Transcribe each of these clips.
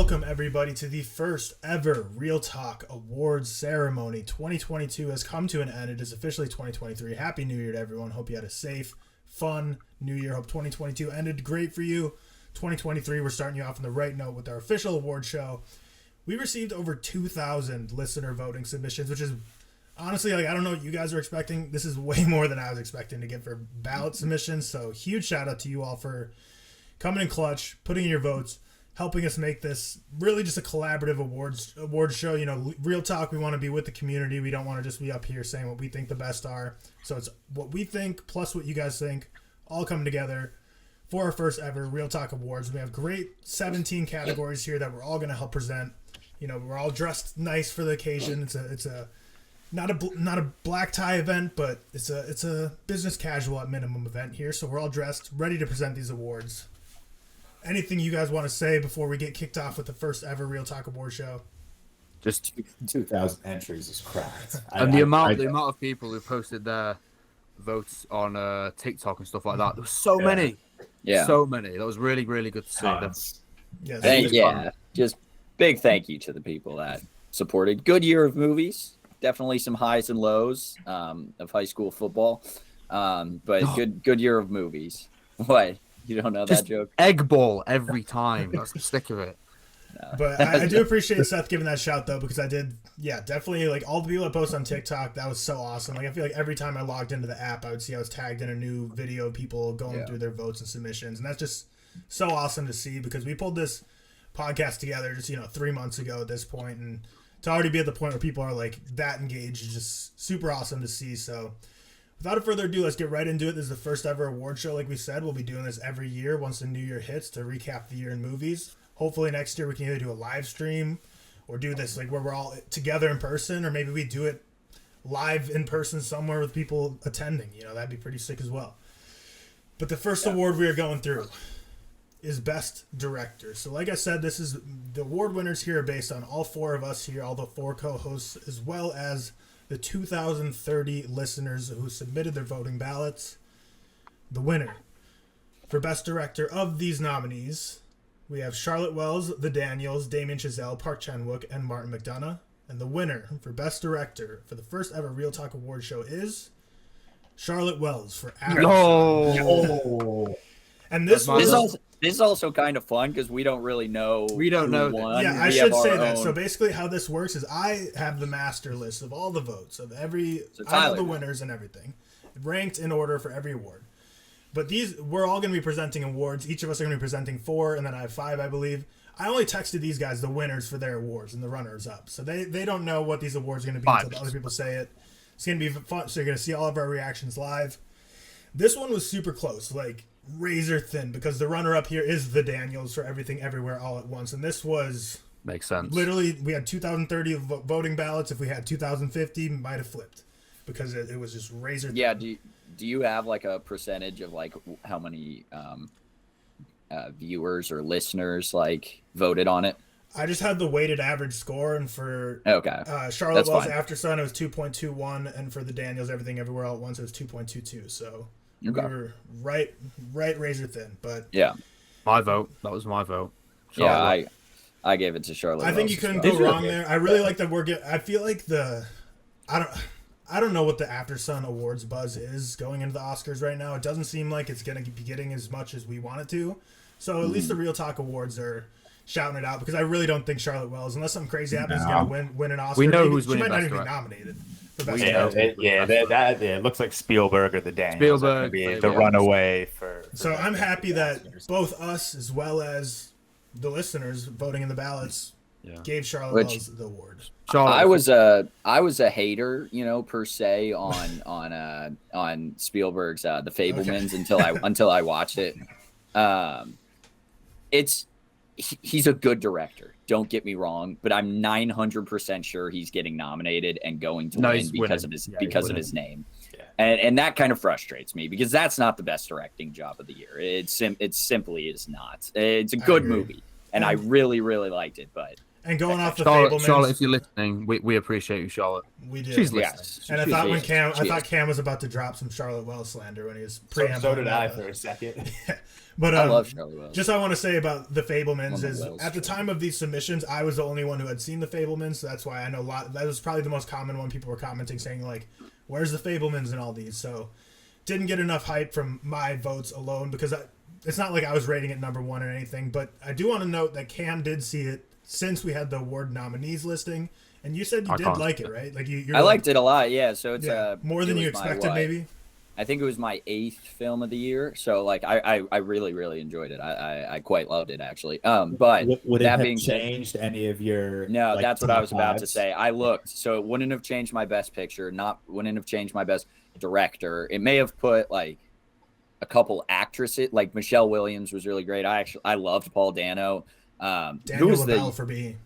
Welcome, everybody, to the first ever ReelTok Awards ceremony. 2022 has come to an end. It is officially 2023. Happy New Year to everyone. Hope you had a safe, fun New Year. Hope 2022 ended great for you. 2023, we're starting you off on the right note with our official award show. We received over 2,000 listener voting submissions, which is honestly, I don't know what you guys are expecting. This is way more than I was expecting to get for ballot submissions. So huge shout out to you all for coming in clutch, putting in your votes, helping us make this really just a collaborative awards show. You know, ReelTok, we want to be with the community. We don't want to just be up here saying what we think the best are. So it's what we think plus what you guys think all come together for our first ever ReelTok Awards. We have great 17 categories here that we're all going to help present. You know, we're all dressed nice for the occasion. It's a not a black tie event, but it's a business casual at minimum event here. So we're all dressed, ready to present these awards. Anything you guys want to say before we get kicked off with the first ever ReelTok Award Show? Just 2,000 entries is cracked. And the amount of people who posted their votes on TikTok and stuff like that, there was so many. Yeah. So many. That was really, really good to see. Just big thank you to the people that supported. Good year of movies. Definitely some highs and lows of high school football. But good year of movies. What? You don't know that joke? Egg ball every time. That's the stick of it. No. But I do appreciate Seth giving that shout, though, because I did, definitely, like, all the people that post on TikTok, that was so awesome. Like, I feel like every time I logged into the app, I would see I was tagged in a new video of people going through their votes and submissions. And that's just so awesome to see, because we pulled this podcast together just, 3 months ago at this point, and to already be at the point where people are, like, that engaged is just super awesome to see. So without further ado, let's get right into it. This is the first ever award show, like we said. We'll be doing this every year once the new year hits to recap the year in movies. Hopefully next year we can either do a live stream or do this like where we're all together in person, or maybe we do it live in person somewhere with people attending. That'd be pretty sick as well. But the first award we are going through is Best Director. So like I said, this is the award winners here are based on all four of us here, all the four co-hosts, as well as the 2,030 listeners who submitted their voting ballots. The winner for Best Director of these nominees, we have Charlotte Wells, The Daniels, Damien Chazelle, Park Chan-wook, and Martin McDonough. And the winner for Best Director for the first ever ReelTok Award Show is Charlotte Wells for After. No. And this is also kind of fun because we don't really know. We don't know. Yeah, I should say that. So basically, how this works is I have the master list of all the votes of every, I have the winners and everything, ranked in order for every award. But we're all going to be presenting awards. Each of us are going to be presenting 4, and then I have 5, I believe. I only texted these guys the winners for their awards and the runners up, so they don't know what these awards are going to be until the other people say it. It's going to be fun. So you're going to see all of our reactions live. This one was super close, like razor thin, because the runner-up here is The Daniels for Everything Everywhere All at Once, and this was makes sense. Literally, we had 2,030 voting ballots. If we had 2,050, might have flipped because it was just razor thin. Yeah. Do you have like a percentage of like how many viewers or listeners like voted on it? I just had the weighted average score, and for Charlotte Wells After Sun, it was 2.21, and for The Daniels Everything Everywhere All at Once, it was 2.22. So we were right razor thin. But yeah, my vote. That was my vote. Charlotte. Yeah, I gave it to Charlotte. I think you couldn't go wrong there. I really like that we're getting. I feel like I don't know what the After Sun Awards buzz is going into the Oscars right now. It doesn't seem like it's going to be getting as much as we want it to. So at least the ReelTok Awards are shouting it out, because I really don't think Charlotte Wells, unless something crazy happens, is going to win an Oscar. We know who's winning. She might not even be nominated for Best Director. It looks like Spielberg or The Daniels. Spielberg be the runaway for so I'm happy that both us as well as the listeners voting in the ballots gave Charlotte Wells the award. I was a hater, per se on Spielberg's The Fabelmans until I watched it. He's a good director. Don't get me wrong, but I'm 900% sure he's getting nominated and going to win because of his name. Yeah. And that kind of frustrates me, because that's not the best directing job of the year. It simply is not. It's a good movie, and I really, really liked it, but And going off the Fabelmans, Fabelmans, Charlotte, if you're listening, we appreciate you, Charlotte. We do. She's listening. Yes. And I thought Cam was about to drop some Charlotte Wells slander when he was so did I for a second. But I love Charlotte Wells. Just I want to say about the Fabelmans is at the time of these submissions, I was the only one who had seen the Fabelmans, so that's why I know a lot. That was probably the most common one. People were commenting saying like, "Where's the Fabelmans in all these?" So didn't get enough hype from my votes alone because it's not like I was rating it number one or anything. But I do want to note that Cam did see it since we had the award nominees listing, and you said you did like it, right? Like I liked it a lot, yeah. So it's more than you expected, maybe. I think it was my 8th film of the year, so like I really really enjoyed it. I quite loved it actually. But would that being changed any of your? No, like, that's what I was about to say. I looked, so it wouldn't have changed my best picture, wouldn't have changed my best director. It may have put like a couple actresses, like Michelle Williams was really great. I loved Paul Dano. Daniel LaBelle for me.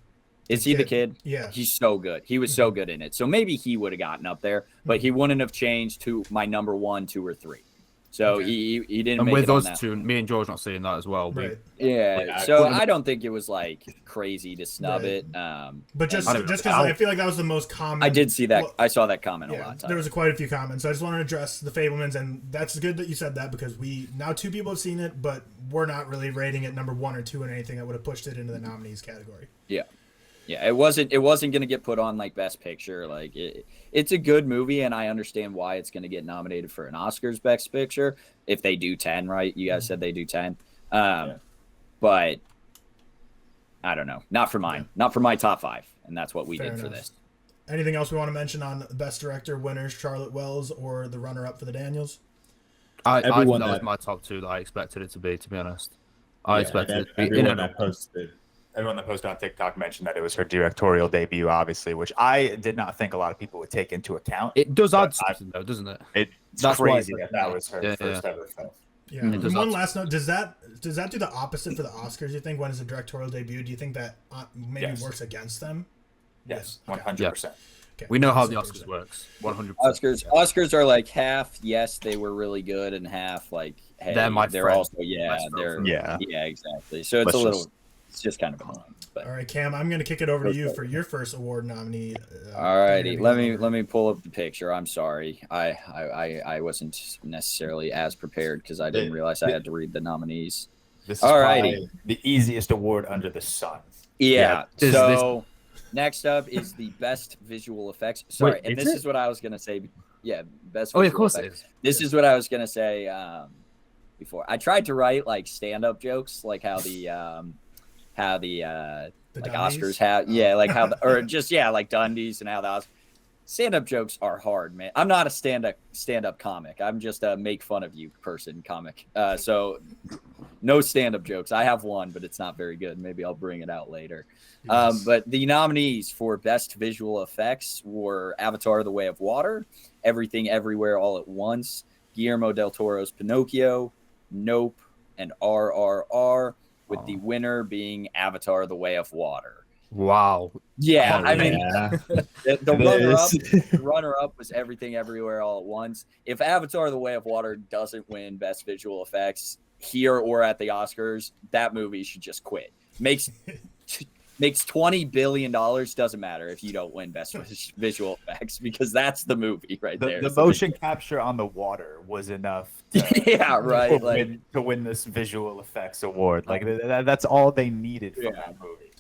Is he the kid? Yeah. He's so good. He was so good in it. So maybe he would have gotten up there, but he wouldn't have changed to my number 1, 2, or 3. So he didn't and make with it those on that. two, me and George not seeing that as well. Right. Yeah. So I don't think it was like crazy to snub it. But just because I feel like that was the most common. I did see that. I saw that comment a lot. There was quite a few comments. So I just want to address the Fabelmans, and that's good that you said that because now 2 people have seen it, but we're not really rating it number 1 or 2 in anything that would have pushed it into the nominees category. Yeah. Yeah, it wasn't going to get put on like Best Picture. Like it's a good movie, and I understand why it's going to get nominated for an Oscars Best Picture if they do 10, right? You guys said they do 10. But I don't know. Not for mine. Not for my top 5, and that's what we did for this. Anything else we want to mention on Best Director winners, Charlotte Wells or the runner-up for the Daniels? That was my top 2 that I expected it to be honest. I expected it to be. Everyone that posted on TikTok mentioned that it was her directorial debut, obviously, which I did not think a lot of people would take into account. It does add something, though, doesn't it? It's crazy that was her first ever film. Yeah. And one last note: does that do the opposite for the Oscars? You think when it's a directorial debut? Do you think that maybe works against them? Yes, 100%. Okay. We know how the Oscars works. 100%. Oscars are like half. Yes, they were really good, and half like hey, they're also exactly. So it's It's just kind of annoying. But. All right, Cam, I'm going to kick it over to you for your first award nominee. All righty, let me pull up the picture. I'm sorry, I wasn't necessarily as prepared because I didn't realize I had to read the nominees. This is probably the easiest award under the sun. Yeah. So next up is the best visual effects. Sorry, and this is what I was going to say. Yeah, best. Visual of course effects. It is. This is what I was going to say before. I tried to write like stand-up jokes, like how the like Oscars have, like how or just like Dundies and how the Oscars. Stand-up jokes are hard, man. I'm not a stand-up comic. I'm just a make fun of you person comic. So no stand-up jokes. I have one, but it's not very good. Maybe I'll bring it out later. Yes. But the nominees for best visual effects were Avatar: The Way of Water, Everything Everywhere All at Once, Guillermo del Toro's Pinocchio, Nope, and RRR, with the winner being Avatar: The Way of Water. Wow. Yeah, I mean, the runner-up was Everything Everywhere All at Once. If Avatar: The Way of Water doesn't win Best Visual Effects here or at the Oscars, that movie should just quit. Makes $20 billion, doesn't matter if you don't win Best Visual Effects, because that's the movie right there. The motion capture on the water was enough to win this visual effects award. Like that's all they needed from that movie.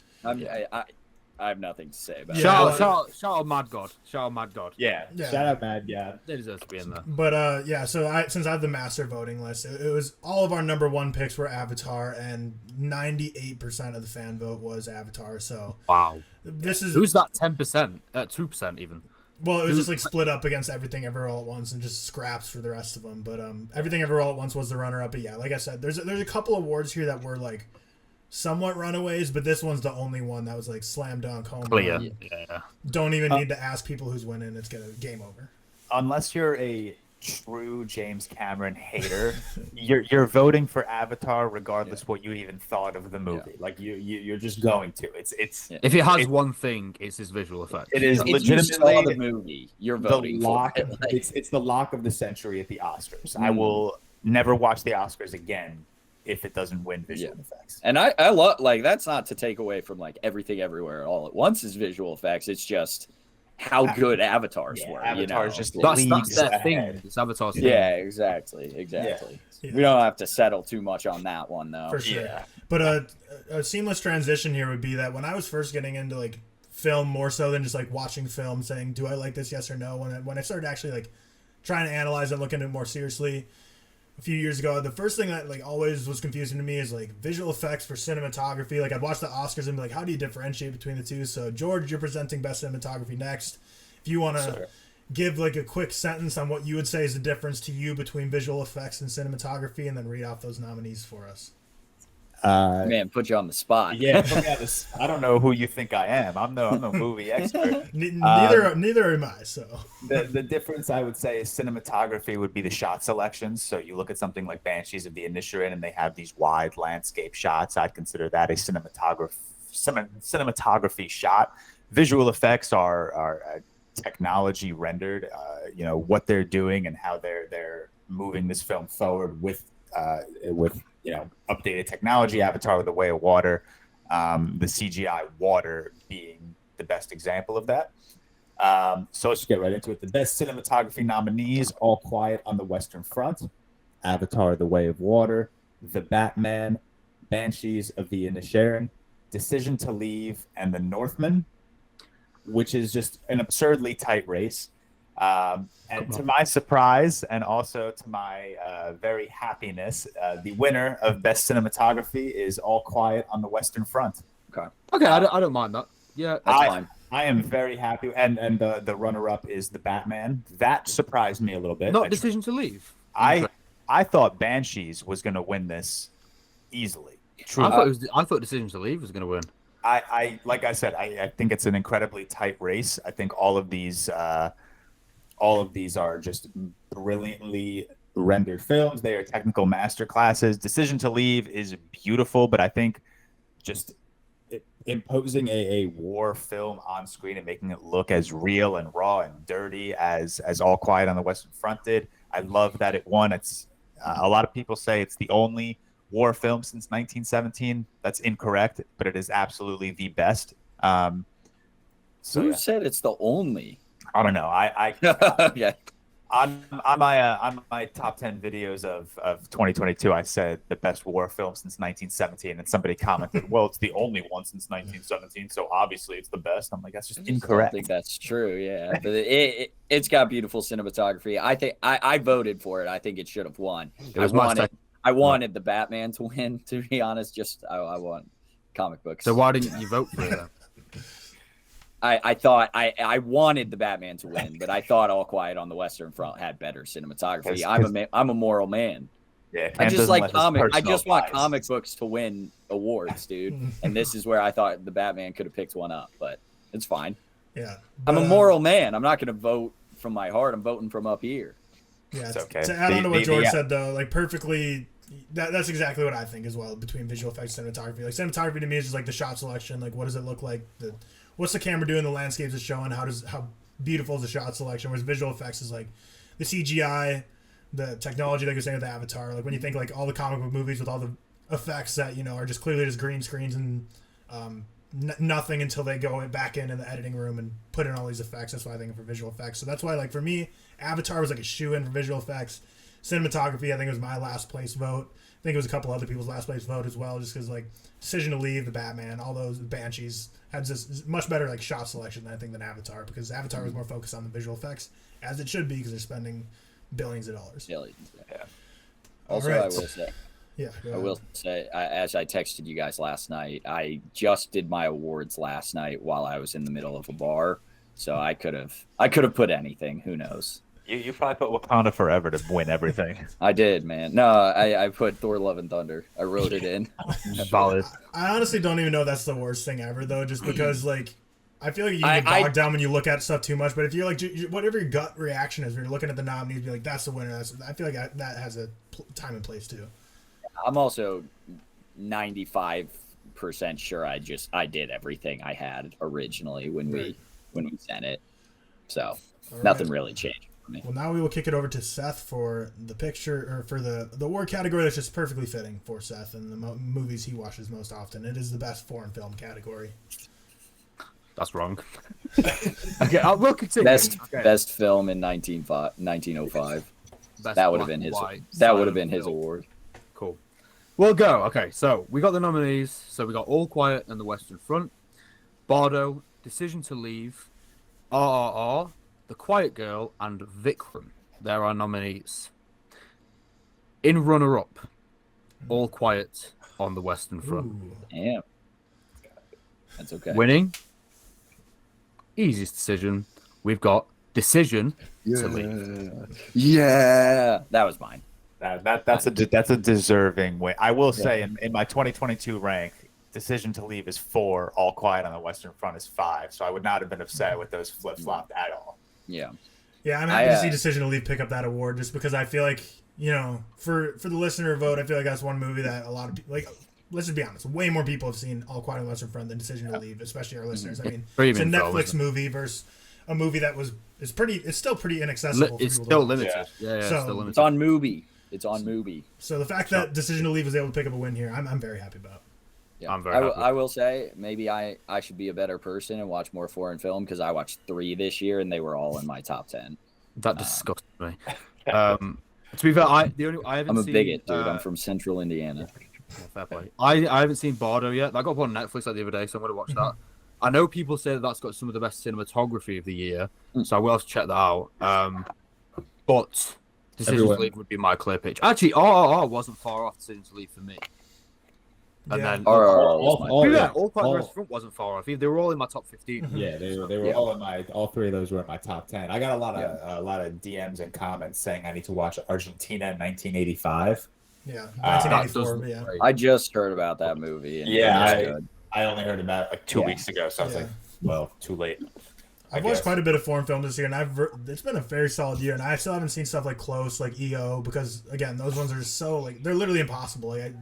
I have nothing to say about it. Shout out Mad God. Shout out Mad God. Yeah. Shout out Mad God. They deserve to be in there. But so since I have the master voting list, it was all of our number 1 picks were Avatar, and 98% of the fan vote was Avatar. So wow. Who's that 10%? 2% even. Well, it was just like split up against Everything Everywhere All at Once and just scraps for the rest of them. But Everything Everywhere All at Once was the runner-up. But yeah, like I said, there's a couple awards here that were like somewhat runaways, but this one's the only one that was like slam dunk home run. Yeah. Don't even need to ask people who's winning. It's gonna game over. Unless you're a true James Cameron hater, you're voting for Avatar regardless what you even thought of the movie. Yeah. Like you're just going to. It's if it has one thing, it's his visual effects. It is legitimately the movie. You're voting the lock. For it. It's the lock of the century at the Oscars. I will never watch the Oscars again if it doesn't win visual effects. And I love, like, that's not to take away from like Everything Everywhere All at Once is visual effects. It's just how good Avatars were. Avatars just that's that thing. It's Avatar's thing. Yeah, exactly. Yeah. We don't have to settle too much on that one though. For sure. Yeah. But a seamless transition here would be that when I was first getting into like film more so than just like watching film, saying, do I like this, yes or no, when I started actually like trying to analyze it, look into it more seriously a few years ago, the first thing that like always was confusing to me is like visual effects for cinematography. Like I'd watch the Oscars and be like, how do you differentiate between the two? So George, you're presenting best cinematography next. If you want to give like a quick sentence on what you would say is the difference to you between visual effects and cinematography, and then read off those nominees for us. Man, put you on the spot. Yeah, put me on the, I don't know who you think I am. I'm no movie expert. Neither am I. So the difference I would say is cinematography would be the shot selections. So you look at something like Banshees of the Inisherin, and they have these wide landscape shots. I'd consider that a cinematography shot. Visual effects are technology rendered. What they're doing and how they're moving this film forward with updated technology. Avatar: The Way of Water, the CGI water being the best example of that. So let's get right into it. The best cinematography nominees: All Quiet on the Western Front, Avatar: The Way of Water, The Batman, Banshees of the Inisherin, Decision to Leave, and The Northman, which is just an absurdly tight race. And to my surprise, and also to my very happiness, the winner of Best Cinematography is All Quiet on the Western Front. Okay, I don't mind that. Yeah, that's fine. I am very happy. And the runner-up is The Batman. That surprised me a little bit. Not Decision to Leave. I thought Banshees was going to win this easily. Truly. I thought Decision to Leave was going to win. Like I said, I think it's an incredibly tight race. I think all of these are just brilliantly rendered films. They are technical masterclasses. Decision to Leave is beautiful, but I think just imposing a war film on screen and making it look as real and raw and dirty as All Quiet on the Western Front did. I love that it won. It's a lot of people say it's the only war film since 1917. That's incorrect, but it is absolutely the best. Who said it's the only? I don't know. Yeah. On my top 10 videos of 2022, I said the best war film since 1917, and somebody commented, "Well, it's the only one since 1917, so obviously it's the best." I'm like, that's just incorrect. I think that's true. Yeah, but it's got beautiful cinematography. I think I voted for it. I think it should have won. I wanted the Batman to win. To be honest, I want comic books. So why didn't you vote for it? I thought I wanted the Batman to win, but I thought All Quiet on the Western Front had better cinematography. I'm a moral man. Yeah, I just like I just want comic books to win awards, dude. And this is where I thought the Batman could have picked one up, but it's fine. Yeah, I'm a moral man. I'm not going to vote from my heart. I'm voting from up here. Yeah, it's okay. To add on to what George said, though, like perfectly. That's exactly what I think as well between visual effects and cinematography. Like cinematography to me is just like the shot selection. Like what does it look like? What's the camera doing? The landscapes it's showing. How beautiful is the shot selection? Whereas visual effects is like the CGI, the technology, like you're saying with Avatar. Like when you think like all the comic book movies with all the effects that are just clearly just green screens and nothing until they go back in the editing room and put in all these effects. That's why I think for visual effects. So that's why like for me, Avatar was like a shoe-in for visual effects. Cinematography, I think it was my last place vote. I think it was a couple other people's last place vote as well, just because like Decision to Leave, the Batman, all those Banshees had this much better like shot selection than Avatar, because Avatar was more focused on the visual effects, as it should be, because they're spending billions of dollars. Billions, yeah. Also, right. I will say, as I texted you guys last night, I just did my awards last night while I was in the middle of a bar, so I could have put anything. Who knows? You probably put Wakanda Forever to win everything. I did, man. No, I put Thor: Love and Thunder. I wrote it in. I honestly don't even know if that's the worst thing ever, though, just because, like, I feel like you get bogged down when you look at stuff too much. But if you're like, whatever your gut reaction is, when you're looking at the nominees, be like, that's the winner. I feel like that has a time and place, too. I'm also 95% sure I did everything I had originally when we sent it. So nothing really changed. Well, now we will kick it over to Seth for the picture, or for the award category that's just perfectly fitting for Seth and the movies he watches most often. It is the best foreign film category. That's wrong. Okay, we'll continue. Best film in 1905. That would have been his. That would have been his award. Cool. We'll go. Okay, so we got the nominees. So we got All Quiet and the Western Front, Bardo, Decision to Leave, RRR, The Quiet Girl, and Vikram. There are nominees. In runner-up, All Quiet on the Western Front. Yeah. That's okay. Winning, easiest decision. We've got Decision to Leave. Yeah, that was mine. That's a deserving win. I will say in my 2022 rank, Decision to Leave is 4, All Quiet on the Western Front is 5. So I would not have been upset with those flip-flopped at all. Yeah. Yeah, I'm happy to see Decision to Leave pick up that award just because I feel like, for the listener vote, I feel like that's one movie that a lot of people, like, let's just be honest, way more people have seen All Quiet on the Western Front than Decision to Leave, especially our listeners. I mean, it's a Netflix movie versus a movie that it's still pretty inaccessible. It's still limited. Yeah, so, still limited. It's on Mubi. It's on Mubi. So the fact that Decision to Leave was able to pick up a win here, I'm very happy about. Yeah, I'm very happy. I will say maybe I should be a better person and watch more foreign film because I watched 3 this year and they were all in my top 10. That disgusts me. To be fair, I haven't seen. I'm a bigot, dude. I'm from Central Indiana. Fair play. I haven't seen Bardo yet. I got up on Netflix like the other day, so I'm going to watch that. I know people say that that's got some of the best cinematography of the year, so I will have to check that out. But Decision to Leave would be my clear pitch. Actually, RRR wasn't far off Decision to Leave for me. And then All Quiet Front wasn't far off. They were all in my top 15. Yeah, they were all in my. All 3 of those were in my top 10. I got a lot of DMs and comments saying I need to watch Argentina in 1985. Yeah, 1984. I just heard about that movie. And I only heard about it like 2 weeks ago, so I was like, well, too late. I've watched quite a bit of foreign films this year, and it's been a very solid year, and I still haven't seen stuff like Close, like EO, because again, those ones are so like they're literally impossible. Like,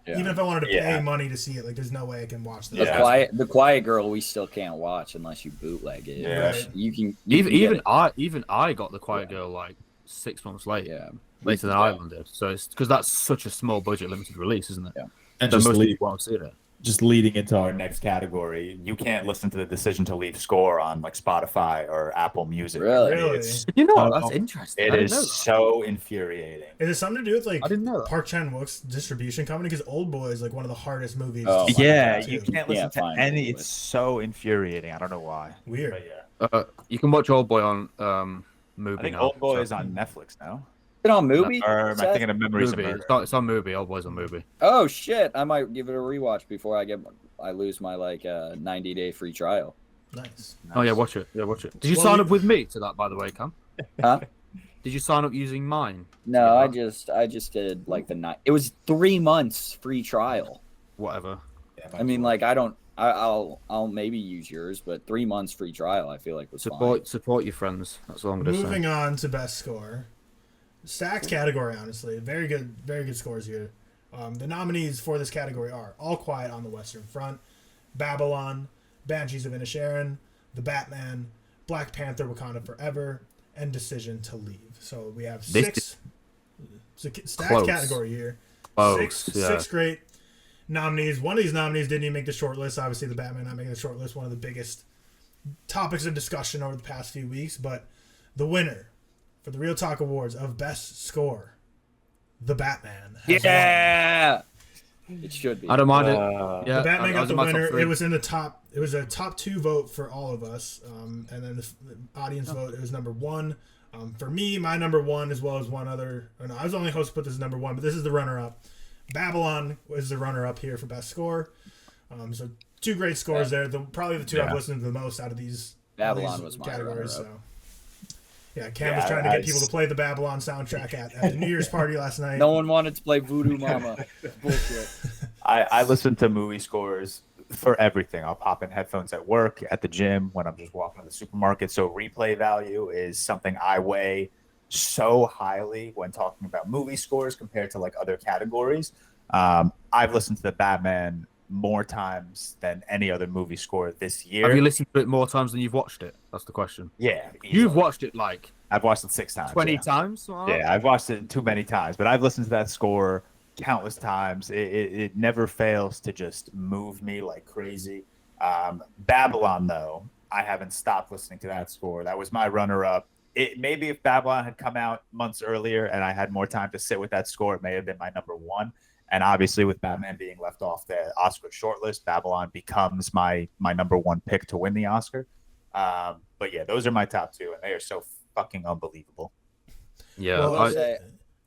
even if I wanted to pay money to see it, like there's no way I can watch them. The Quiet Girl, we still can't watch unless you bootleg it. Yeah, right. You can even I got The Quiet Girl like 6 months late. Yeah, later than Ireland did. So it's because that's such a small budget, limited release, isn't it? Yeah, and so most people won't see it. Just leading into our next category, you can't listen to the Decision to Leave score on like Spotify or Apple Music. Really? That's interesting. It is so infuriating. Is it something to do with like Park Chan-wook's distribution company? Because Old Boy is like one of the hardest movies. You can't listen to any. It's so infuriating. I don't know why. Weird. But you can watch Old Boy on Mubi. I think Old Boy is on Netflix now. It on Mubi? Or am I thinking of Memories of Murder? It's on Mubi. Old Boy's on Mubi. Oh shit! I might give it a rewatch before I lose my 90-day free trial. Nice. Oh yeah, watch it. Did you sign up with me to that, by the way, Cam? Huh? Did you sign up using mine? No, I just did like the night. It was 3 months free trial. Whatever. Yeah, I mean, like I'll maybe use yours, but 3 months free trial I feel like was fine. Support your friends. That's all I'm gonna say. Moving on to best score. Stacked category, honestly. Very good scores here. The nominees for this category are All Quiet on the Western Front, Babylon, Banshees of Inisherin, The Batman, Black Panther: Wakanda Forever, and Decision to Leave. So we have 6 stacked category here. Six great nominees. One of these nominees didn't even make the short list. Obviously, The Batman not making the short list. One of the biggest topics of discussion over the past few weeks. But the winner for the ReelTok Awards of Best Score, The Batman. Yeah! It should be. I don't mind it. The Batman got the winner. It was in the top. It was a top 2 vote for all of us. And then the audience vote, it was number 1. For me, my number 1, as well as one other. Or no, I was only supposed to put this as number 1, but this is the runner-up. Babylon was the runner-up here for Best Score. So 2 great scores there. Probably the 2 I've listened to the most out of these. Babylon was my categories. So. Yeah, Cam was trying to get people to play the Babylon soundtrack at the New Year's party last night. No one wanted to play Voodoo Mama. Bullshit. I listen to movie scores for everything. I'll pop in headphones at work, at the gym, when I'm just walking to the supermarket. So replay value is something I weigh so highly when talking about movie scores compared to like other categories. I've listened to the Batman more times than any other movie score this year. Have you listened to it more times than you've watched it? That's the question. Yeah. Easily. You've watched it like I've watched it 6 times. 20 times? Yeah, I've watched it too many times, but I've listened to that score countless times. It never fails to just move me like crazy. Babylon, though, I haven't stopped listening to that score. That was my runner-up. Maybe if Babylon had come out months earlier and I had more time to sit with that score, it may have been my number 1. And obviously, with Batman being left off the Oscar shortlist, Babylon becomes my number 1 pick to win the Oscar. But yeah, those are my top 2, and they are so fucking unbelievable. Yeah, Well,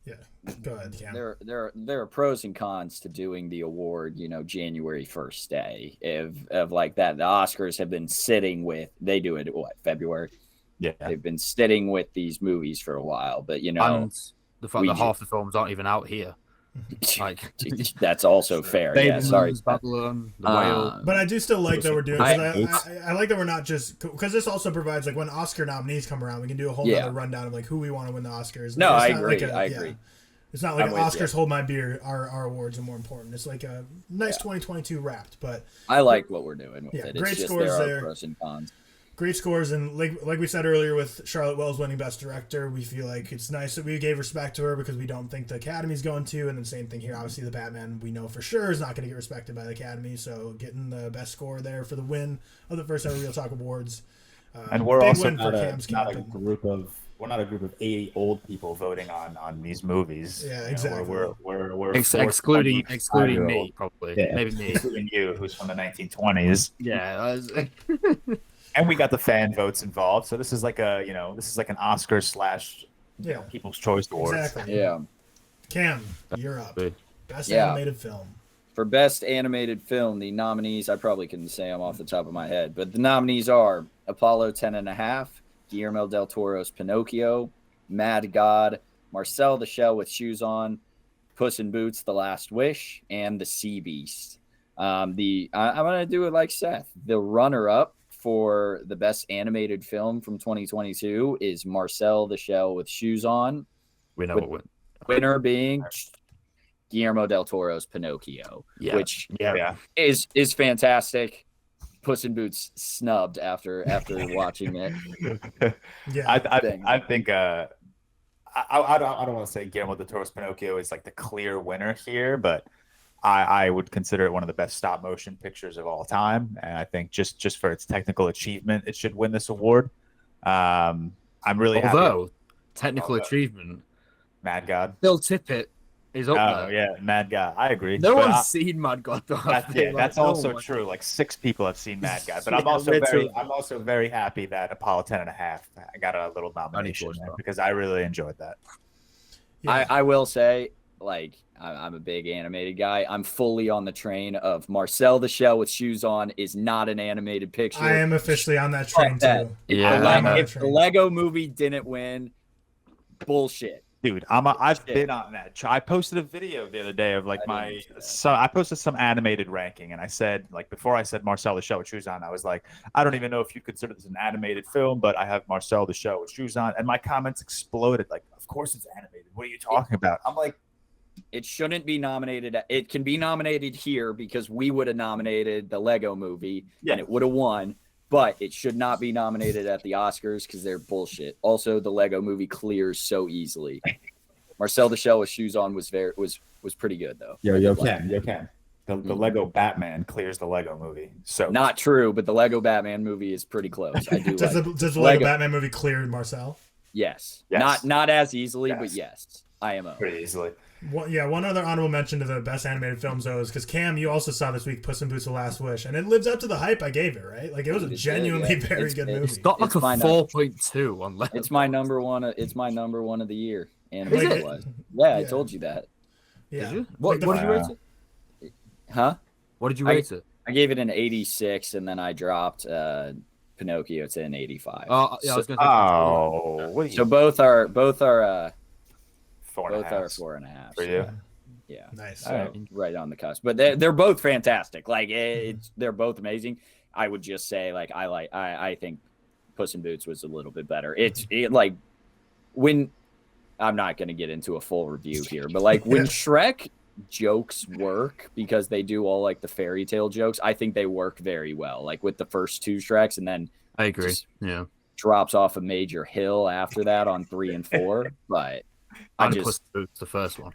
yeah. Go ahead, Cam. There are pros and cons to doing the award, January 1st day of like that. The Oscars have been sitting with, they do it February. Yeah, they've been sitting with these movies for a while, but and the fact that half the films aren't even out here. Like that's also fair. Yeah, sorry, Babylon, The Whale. But I do still like that we're doing. I like that we're not just because this also provides like when Oscar nominees come around, we can do a whole other rundown of like who we want to win the Oscars. No, I agree. I agree. It's not like Oscars hold my beer. Our awards are more important. It's like a nice 2022 wrapped. But I like what we're doing with it. Great it's just scores there are pros and cons. Great scores, and like we said earlier with Charlotte Wells winning Best Director, we feel like it's nice that we gave respect to her because we don't think the Academy's going to, and then same thing here. Obviously, the Batman we know for sure is not going to get respected by the Academy, so getting the best score there for the win of the first ever ReelTok Awards. And we're also not a group of 80 old people voting on these movies. Yeah, exactly. We're excluding me, probably. Yeah. Maybe me. Including you, who's from the 1920s. Yeah. And we got the fan votes involved, so this is like an Oscar / People's Choice Awards. Exactly. Yeah. Cam, you're up. Best animated film. For Best Animated Film, the nominees, I probably couldn't say them off the top of my head, but the nominees are Apollo 10.5, Guillermo del Toro's Pinocchio, Mad God, Marcel the Shell with Shoes On, Puss in Boots: The Last Wish, and The Sea Beast. I'm going to do it like Seth. The runner-up for the Best Animated Film from 2022 is Marcel the Shell with Shoes On. We know what winner being Guillermo del Toro's Pinocchio, which is fantastic. Puss in Boots snubbed after watching it. I think I don't want to say Guillermo del Toro's Pinocchio is like the clear winner here, but I would consider it one of the best stop motion pictures of all time, and I think just for its technical achievement, it should win this award. I'm really happy. Technical achievement, Mad God, Bill Tippett is up there. Yeah, Mad God. I agree. No one's seen Mad God. That's also true. Like 6 people have seen Mad God, but I'm also very happy that Apollo 10.5 got a little nomination there because I really enjoyed that. Yeah. I will say, like, I'm a big animated guy. I'm fully on the train of Marcel the Shell with Shoes On is not an animated picture. I am officially on that train too. Yeah. If the Lego Movie didn't win, bullshit. Dude, I've been on that. I posted a video the other day of like I posted some animated ranking, and I said, like, before I said Marcel the Shell with Shoes On, I was like, I don't even know if you consider this an animated film, but I have Marcel the Shell with Shoes On, and my comments exploded. Like, of course it's animated. What are you talking about? I'm like, it shouldn't be nominated. It can be nominated here because we would have nominated the Lego Movie and it would have won, but it should not be nominated at the Oscars because they're bullshit. Also, the Lego Movie clears so easily. Marcel the Shell with Shoes On was pretty good though. Yo, Ken. The Lego Batman clears the Lego Movie. So not true, but the Lego Batman movie is pretty close. I do. Does the Lego Batman movie clear Marcel? Yes. Not as easily, but yes. IMO. Pretty easily. One other honorable mention to the best animated films though is because Cam, you also saw this week Puss in Boots: The Last Wish, and it lives up to the hype I gave it. Right, like it was a genuinely very good movie. It's got like a 4.2 on Letterboxd. It's my number one. It's my number one of the year. And is it? Yeah, I told you that. Yeah. What did you rate it? Huh? What did you rate it? I gave it an 86, and then I dropped Pinocchio to an 85. Oh, yeah, I was going to say. So both are 4.5. 4.5 for you. Yeah, nice. Right on the cusp, but they're both fantastic. Like they're both amazing. I would just say, like, I think Puss in Boots was a little bit better. Like when I'm not going to get into a full review here, but like when Shrek jokes work because they do all like the fairy tale jokes, I think they work very well. Like with the first 2 Shreks, and then I agree. drops off a major hill after that on 3 and 4. But it's the first one.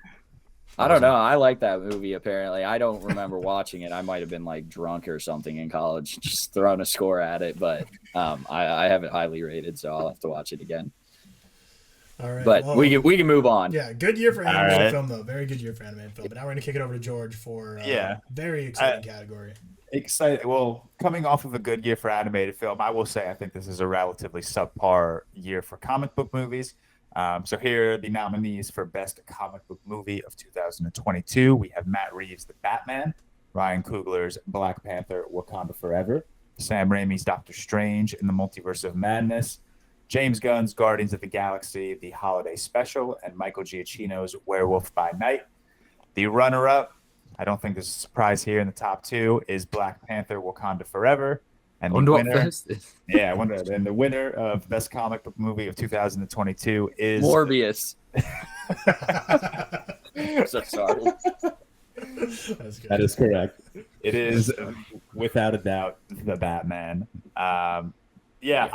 I don't know. I like that movie, apparently. I don't remember watching it. I might have been like drunk or something in college, just throwing a score at it. But I have it highly rated, so I'll have to watch it again. All right. But well, we can move on. Yeah, good year for animated film, though. Very good year for animated film. But now we're going to kick it over to George for very exciting category. Excited. Well, coming off of a good year for animated film, I will say I think this is a relatively subpar year for comic book movies. So here are the nominees for Best Comic Book Movie of 2022. We have Matt Reeves' The Batman, Ryan Coogler's Black Panther: Wakanda Forever, Sam Raimi's Doctor Strange in the Multiverse of Madness, James Gunn's Guardians of the Galaxy: The Holiday Special, and Michael Giacchino's Werewolf by Night. The runner-up, I don't think there's a surprise here in the top 2, is Black Panther: Wakanda Forever. And the winner, I wonder. And the winner of Best Comic Book Movie of 2022 is Morbius. So sorry. That is correct. It is, without a doubt, The Batman. I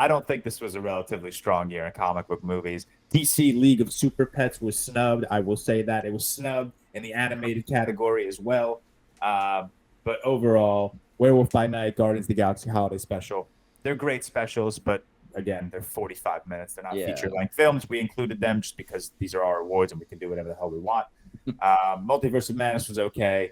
don't think this was a relatively strong year in comic book movies. DC League of Super Pets was snubbed. I will say that it was snubbed in the animated category as well. But overall, Werewolf by Night, Guardians of the Galaxy Holiday Special, they're great specials, but again, they're 45 minutes. They're not feature-length films. We included them just because these are our awards and we can do whatever the hell we want. Multiverse of Madness was okay,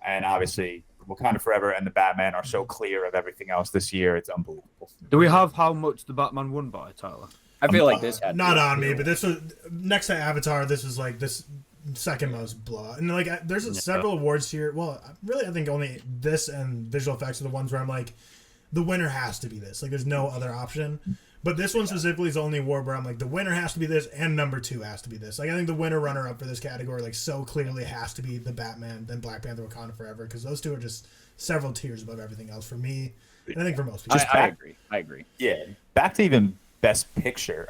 and obviously Wakanda Forever and The Batman are so clear of everything else this year. It's unbelievable. Do we have how much The Batman won by, Tyler? I feel like this had not on me, but this was next to Avatar. This was like this second most blowout, and like there's several awards here. Well, really, I think only this and visual effects are the ones where I'm like, the winner has to be this. Like, there's no other option. But this one specifically is the only award where I'm like, the winner has to be this, and number 2 has to be this. Like, I think the winner runner up for this category like so clearly has to be The Batman, then Black Panther: Wakanda Forever, because those two are just several tiers above everything else for me, and I think for most people. I agree. Yeah, back to even Best Picture.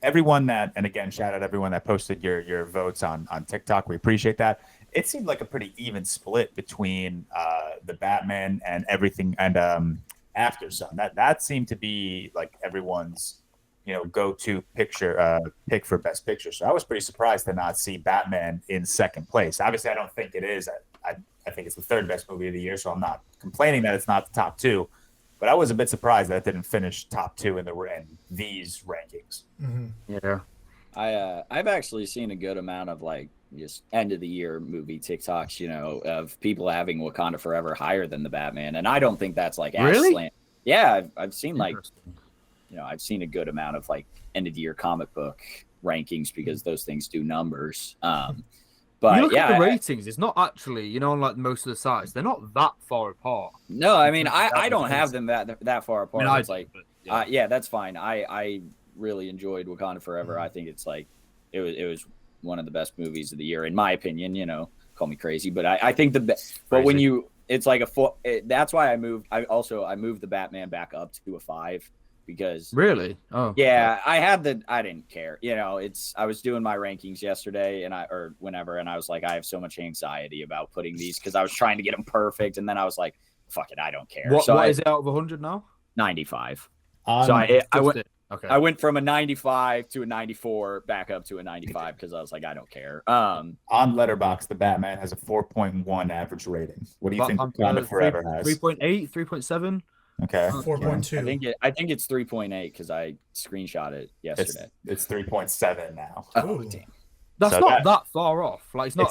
Everyone that, and again, shout out everyone that posted your votes on TikTok. We appreciate that. It seemed like a pretty even split between The Batman and everything, and After Sun. That seemed to be like everyone's go-to picture pick for Best Picture. So I was pretty surprised to not see Batman in second place. Obviously, I don't think it is. I think it's the 3rd best movie of the year, so I'm not complaining that it's not the top 2. But I was a bit surprised that it didn't finish top 2 in these rankings. Mm-hmm. Yeah, I've actually seen a good amount of like just end of the year movie TikToks, of people having Wakanda Forever higher than The Batman, and I don't think that's like really. Yeah, I've seen like, I've seen a good amount of like end of the year comic book rankings because those things do numbers. But you look at the ratings, it's not actually, on like most of the sites, they're not that far apart. No, I mean, I don't have them that far apart. I mean, it's like, that's fine. I really enjoyed Wakanda Forever. I think it's like, it was one of the best movies of the year, in my opinion. Call me crazy, but I think but when it's like that's why I moved The Batman back up to a 5. Because really, I didn't care. I was doing my rankings yesterday or whenever, and I was like, I have so much anxiety about putting these because I was trying to get them perfect, and then I was like, fuck it, I don't care. What is it out of 100 now? 95. I went from a 95 to a 94 back up to a 95 because I was like, I don't care. On Letterboxd, The Batman has a 4.1 average rating. What do you think Wakanda Forever has? 3.8, 3.7. Okay. 4.2. I think it's 3.8 because I screenshot it yesterday. It's 3.7 now. Oh, damn. That's not that far off. Like it's not.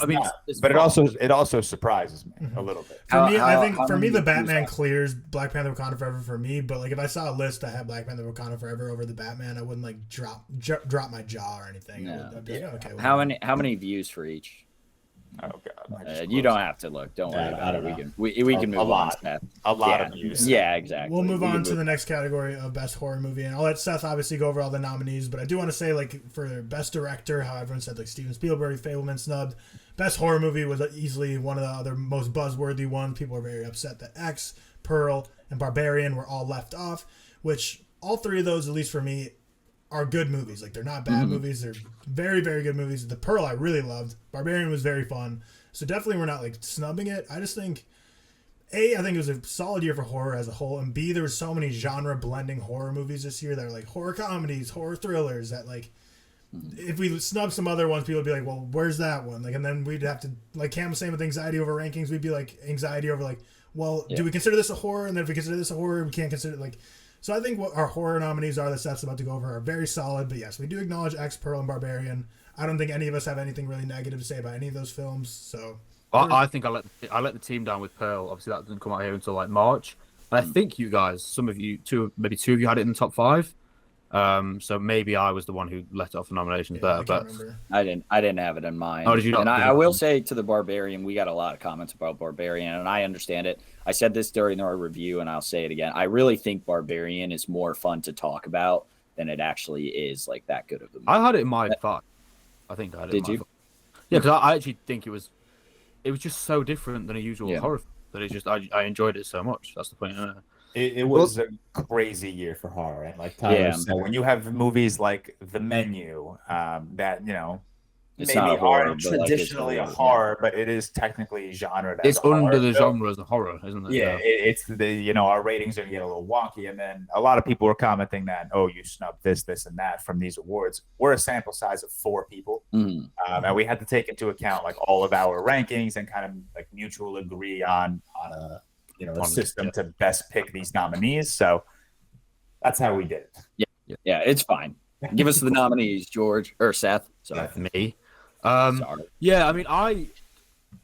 But it also surprises me a little bit. For me, I think the Batman clears Black Panther: Wakanda Forever for me. But like if I saw a list that had Black Panther: Wakanda Forever over The Batman, I wouldn't like drop my jaw or anything. No. I'd be like, okay. How many views for each? Oh god! You don't have to look. Don't worry about it. We can move on. A lot of views. Yeah, exactly. We'll move on to the next category of best horror movie, and I'll let Seth obviously go over all the nominees. But I do want to say, like, for best director, how everyone said like Steven Spielberg, Fableman snubbed. Best horror movie was easily one of the other most buzzworthy ones. People are very upset that X, Pearl, and Barbarian were all left off. Which all 3 of those, at least for me, are good movies. Like, they're not bad movies. They're very, very good movies. The Pearl I really loved. Barbarian was very fun. So definitely we're not like snubbing it. I just think A, I think it was a solid year for horror as a whole, and B, there were so many genre blending horror movies this year that are like horror comedies, horror thrillers that like if we snub some other ones, people would be like, well, where's that one? Like, and then we'd have to, like Cam was saying with anxiety over rankings, we'd be like anxiety over like, well, do we consider this a horror? And then if we consider this a horror, we can't consider it like. So I think what our horror nominees are that Seth's about to go over are very solid. But yes, we do acknowledge X, Pearl, and Barbarian. I don't think any of us have anything really negative to say about any of those films. So I think I let the team down with Pearl. Obviously, that doesn't come out here until like March. And I think you guys, some of you, maybe two of you had it in the top 5. So maybe I was the one who let off the nominations there, but I didn't have it in mind. Oh, did you not? And I will say to the Barbarian, we got a lot of comments about Barbarian, and I understand it. I said this during our review, and I'll say it again. I really think Barbarian is more fun to talk about than it actually is like that good of a movie. I had it in my 5. I think I had it. Did you? 5. Yeah, because I actually think it was just so different than a usual horror film that it just I enjoyed it so much. That's the point. It was a crazy year for horror, and like Tyler said, when you have movies like The Menu, that it's maybe not a horror, aren't traditionally a horror, but it is technically genre. It's under the genre as a horror, isn't it? Yeah, it's the our ratings are getting a little wonky, and then a lot of people were commenting that you snubbed this, and that from these awards. We're a sample size of 4 people, and we had to take into account like all of our rankings and kind of like mutual agree on a system to best pick these nominees. So that's how we did it. Yeah, it's fine. Give us the nominees, George or Seth. Sorry, me. Sorry. Yeah, I mean, I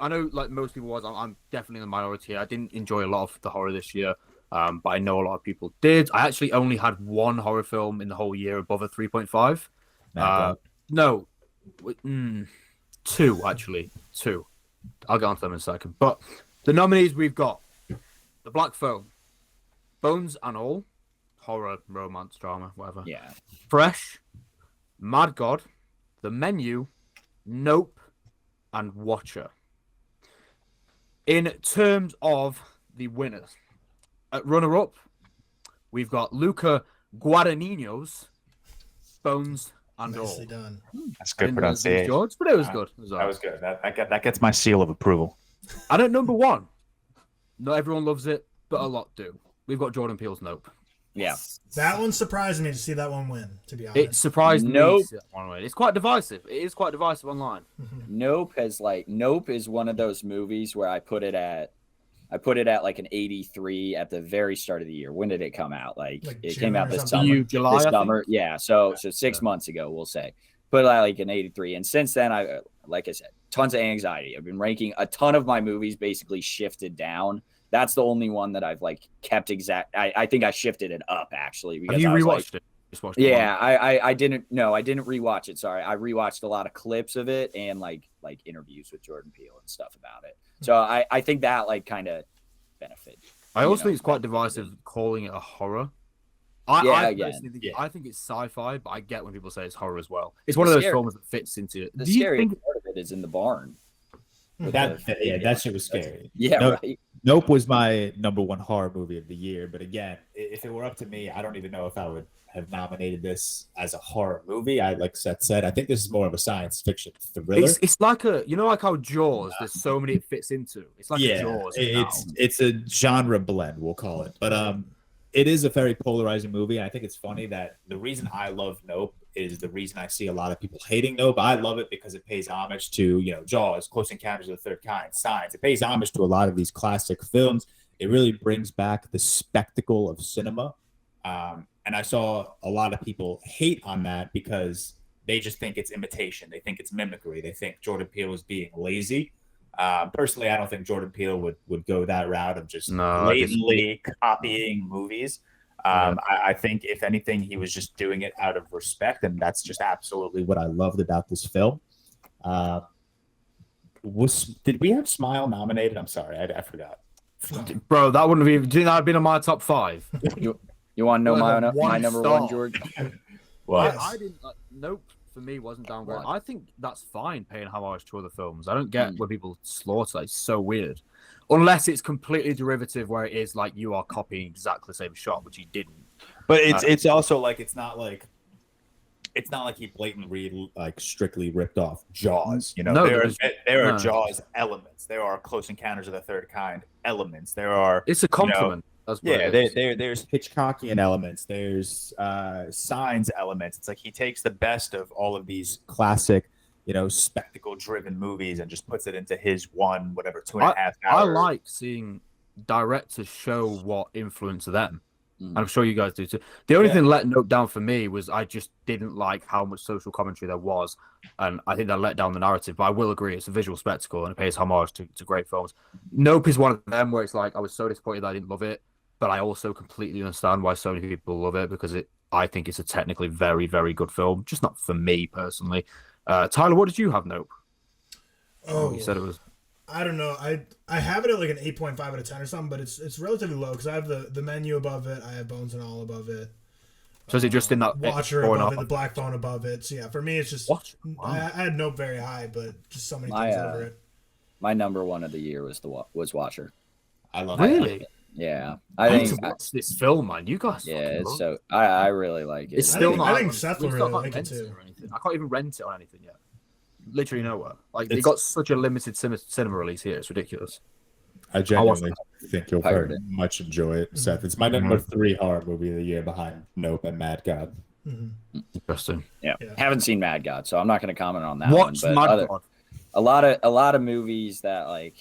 know like most people I'm definitely in the minority here. I didn't enjoy a lot of the horror this year, but I know a lot of people did. I actually only had 1 horror film in the whole year above a 3.5. No, 2 actually. 2. I'll get on to them in a second. But the nominees we've got: The Black Phone, Bones and All, horror, romance, drama, whatever. Yeah. Fresh, Mad God, The Menu, Nope, and Watcher. In terms of the winners, at runner-up, we've got Luca Guadagnino's Bones and Nicely All. done. That's good pronunciation, George, but it was good. That was good. That gets my seal of approval. And at number 1, not everyone loves it, but a lot do. We've got Jordan Peele's Nope. Yeah. That one surprised me to see that one win, to be honest. It surprised me to see that one win. It's quite divisive. It is quite divisive online. Nope is one of those movies where I put it at like an 83 at the very start of the year. When did it come out? Like it came out this summer. July, this summer. Yeah. So 6 months ago, we'll say. Put it at like an 83. And since then, like I said, tons of anxiety. I've been ranking a ton of my movies basically shifted down. That's the only one that I've like kept exact. I think I shifted it up actually. Because have you rewatched it? Just watched it. Yeah, I didn't. No, I didn't rewatch it. Sorry, I rewatched a lot of clips of it and like interviews with Jordan Peele and stuff about it. So I think that like kind of benefited. I also think it's quite divisive calling it a horror. I think it's sci-fi, but I get when people say it's horror as well. It's one of those films that fits into it. The scary part of it is in the barn. That shit was scary. Yeah, right. Nope was my number 1 horror movie of the year. But again, if it were up to me, I don't even know if I would have nominated this as a horror movie. Like Seth said, I think this is more of a science fiction thriller. It's like like how Jaws. There's so many it fits into. It's like a Jaws. It's a genre blend, we'll call it. But it is a very polarizing movie. I think it's funny that the reason I love Nope is the reason I see a lot of people hating Nope. I love it because it pays homage to, Jaws, Close Encounters of the Third Kind, Signs. It pays homage to a lot of these classic films. It really brings back the spectacle of cinema. And I saw a lot of people hate on that because they just think it's imitation. They think it's mimicry. They think Jordan Peele is being lazy. Personally, I don't think Jordan Peele would go that route of just blatantly copying movies. I think, if anything, he was just doing it out of respect, and that's just absolutely what I loved about this film. Did we have Smile nominated? I'm sorry, I forgot. Bro, that wouldn't have been. That have been on my top 5. You want to know my number 1, George? I didn't. Nope. For me, wasn't downgraded. I think that's fine paying homage to other films. I don't get when people slaughter. It's so weird. Unless it's completely derivative where it is like you are copying exactly the same shot, which you didn't. But it's also like it's not like it's not like he blatantly like strictly ripped off Jaws. You know, No, there are Jaws elements. There are Close Encounters of the Third Kind elements. There are. It's a compliment. There's Hitchcockian elements. There's Signs elements. It's like he takes the best of all of these classic, spectacle-driven movies and just puts it into his 2.5 hours. I like seeing directors show what influenced them. I'm sure you guys do too. The only thing let Nope down for me was I just didn't like how much social commentary there was, and I think that let down the narrative. But I will agree, it's a visual spectacle and it pays homage to great films. Nope is one of them where it's like I was so disappointed that I didn't love it, but I also completely understand why so many people love it because I think it's a technically very, very good film, just not for me personally. Tyler, what did you have, Nope? Oh, you said it was. I don't know. I have it at like an 8.5 out of 10 or something, but it's relatively low because I have the menu above it. I have Bones and All above it. So is it just in that Watcher above it, the Black Phone above it? So yeah, for me it's just Watch? Wow. I had Nope very high, but just so many things over it. My number one of the year was Watcher. I love really. It. Yeah, I need to watch this film, man. You guys. Yeah, it's so I really like it. It's still not. I think Seth will really like it too. I can't even rent it on anything yet. Literally nowhere. Like it got such a limited cinema release here. It's ridiculous. I genuinely think you'll very much enjoy it, Seth. It's my number 3 horror movie of the year behind Nope and Mad God. Interesting. Yeah. Haven't seen Mad God, so I'm not going to comment on that What's one. Mad God? A lot of movies that like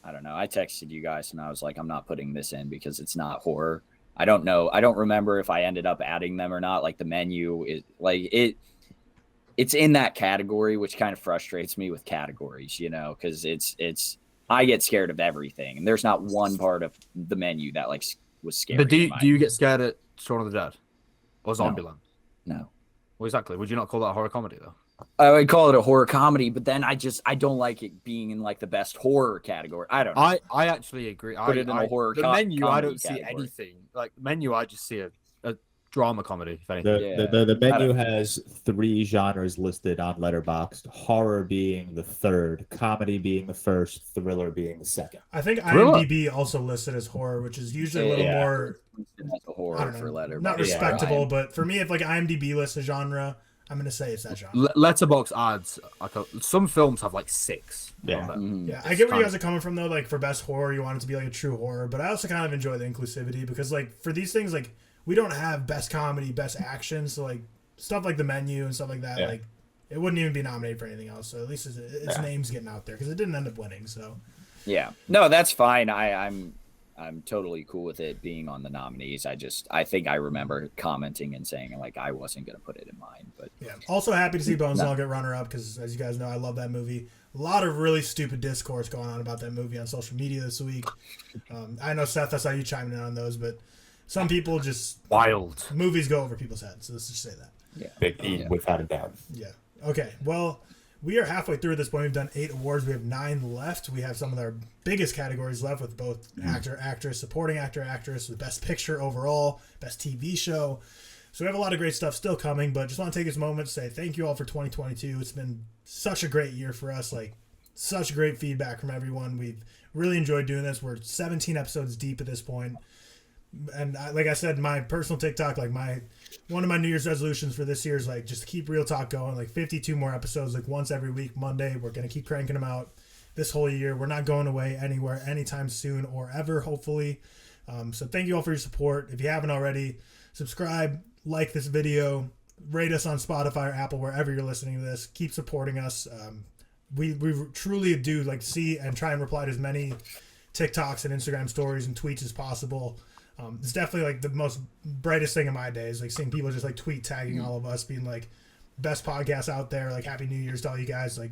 I don't know. I texted you guys and I was like, I'm not putting this in because it's not horror. I don't know. I don't remember if I ended up adding them or not. Like the menu is like it's in that category, which kind of frustrates me with categories, because it's I get scared of everything, and there's not one part of the menu that like was scary. But do you get scared at Shaun of the Dead or Zombieland? No. Well, exactly. Would you not call that a horror comedy though? I would call it a horror comedy, but then I don't like it being in like the best horror category. I don't know. I actually agree. Put it in a horror. The menu, I don't category. see anything like menu. I just see a drama comedy. If anything, the menu has 3 genres listed on Letterboxd: horror being the 3rd, comedy being the 1st, thriller being the 2nd. I think IMDb also listed as horror, which is usually a little more horror for Letterboxd. Not respectable, but for me, if like IMDb lists a genre, I'm gonna say it's that genre. Letterboxd adds some films have like 6. Yeah, I get where you guys are coming from though. Like for best horror, you want it to be like a true horror, but I also kind of enjoy the inclusivity because like for these things, like we don't have best comedy, best action, so like stuff like the menu and stuff like that, like it wouldn't even be nominated for anything else. So at least its name's getting out there because it didn't end up winning. So yeah, no, that's fine. I'm totally cool with it being on the nominees. I think I remember commenting and saying like I wasn't gonna put it in mine, but yeah. Also happy to see Bones and All get runner up because as you guys know, I love that movie. A lot of really stupid discourse going on about that movie on social media this week. I know Seth, I saw you chiming in on those, but some people just wild movies go over people's heads. So let's just say that. Yeah, Big E without a doubt. Yeah. Okay. Well, we are halfway through at this point. We've done 8 awards. We have 9 left. We have some of our biggest categories left with both actor, actress, supporting actor, actress, the best picture overall, best TV show. So we have a lot of great stuff still coming, but just want to take this moment to say thank you all for 2022. It's been such a great year for us. Like such great feedback from everyone. We've really enjoyed doing this. We're 17 episodes deep at this point. And like I said, my personal TikTok, like one of my New Year's resolutions for this year is like just to keep ReelTok going, like 52 more episodes, like once every week, Monday. We're going to keep cranking them out this whole year. We're not going away anywhere anytime soon or ever, hopefully. So thank you all for your support. If you haven't already, subscribe, like this video, rate us on Spotify or Apple, wherever you're listening to this. Keep supporting us. We truly do like see and try and reply to as many TikToks and Instagram stories and tweets as possible. It's definitely like the most brightest thing in my days, like seeing people just like tweet tagging all of us, being like best podcast out there, like Happy New Year's to all you guys. Like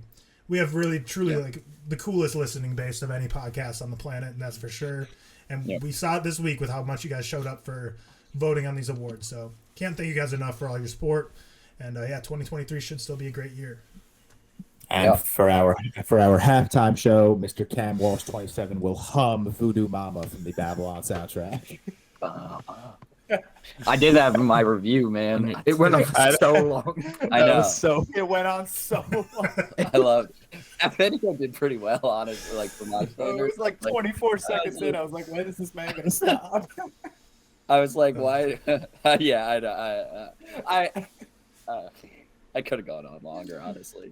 we have really truly like the coolest listening base of any podcast on the planet, and that's for sure. And we saw it this week with how much you guys showed up for voting on these awards. So can't thank you guys enough for all your support. And 2023 should still be a great year. And for our halftime show, Mr. Cam Walsh 27 will hum Voodoo Mama from the Babylon soundtrack. I did that in my review, man. It went on so long. I know. It went on so long. I love it. That video did pretty well, honestly, like for my standards. It was like 24 seconds in. I was like, when is this man gonna stop? I was like, why? Yeah, I could have gone on longer, honestly.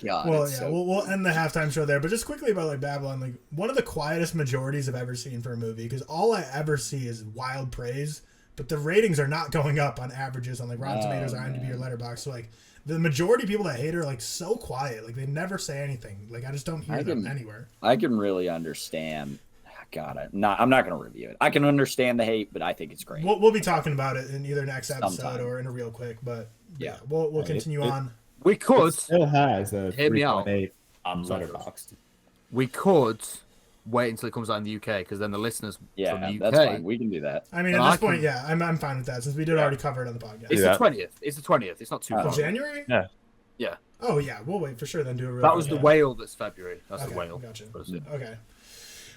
God, well, yeah, we'll end the halftime show there. But just quickly about like Babylon, like one of the quietest majorities I've ever seen for a movie, because all I ever see is wild praise, but the ratings are not going up on averages on like Rotten Tomatoes or IMDb or Letterboxd. So like the majority of people that hate her are like so quiet, like they never say anything. Like I just don't hear them anywhere. I can really understand. God, I'm not going to review it. I can understand the hate, but I think it's great. We'll be talking about it in either next episode or in a real quick, but yeah, we'll continue on. We could. It still has a Hear me out. 3.8 on Letterboxd. We could wait until it comes out in the UK, because then the listeners from the UK. That's fine. We can do that. I mean, at this point, I'm fine with that, since we did already cover it on the podcast. It's the 20th. It's the 20th. It's not too far. January? Yeah. Yeah. Oh, yeah. We'll wait for sure, then do a real That was the whale that's February. That's the whale. Gotcha. Okay.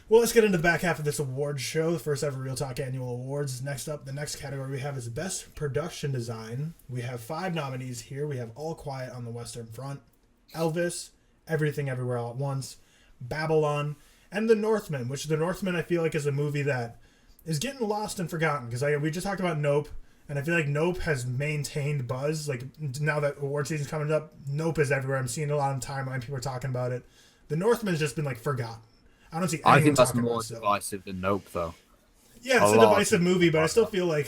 Well, let's get into the back half of this awards show, the first ever ReelTok Annual Awards. Next up, the next category we have is Best Production Design. We have 5 nominees here. We have All Quiet on the Western Front, Elvis, Everything Everywhere All at Once, Babylon, and The Northman, which The Northman I feel like is a movie that is getting lost and forgotten, because we just talked about Nope, and I feel like Nope has maintained buzz. Like, now that award season's coming up, Nope is everywhere. I'm seeing a lot on timeline. People are talking about it. The Northman's just been, like, forgotten. I don't see anyone I think that's talking more about it, divisive than Nope, though. Yeah, it's a divisive movie, but I still feel like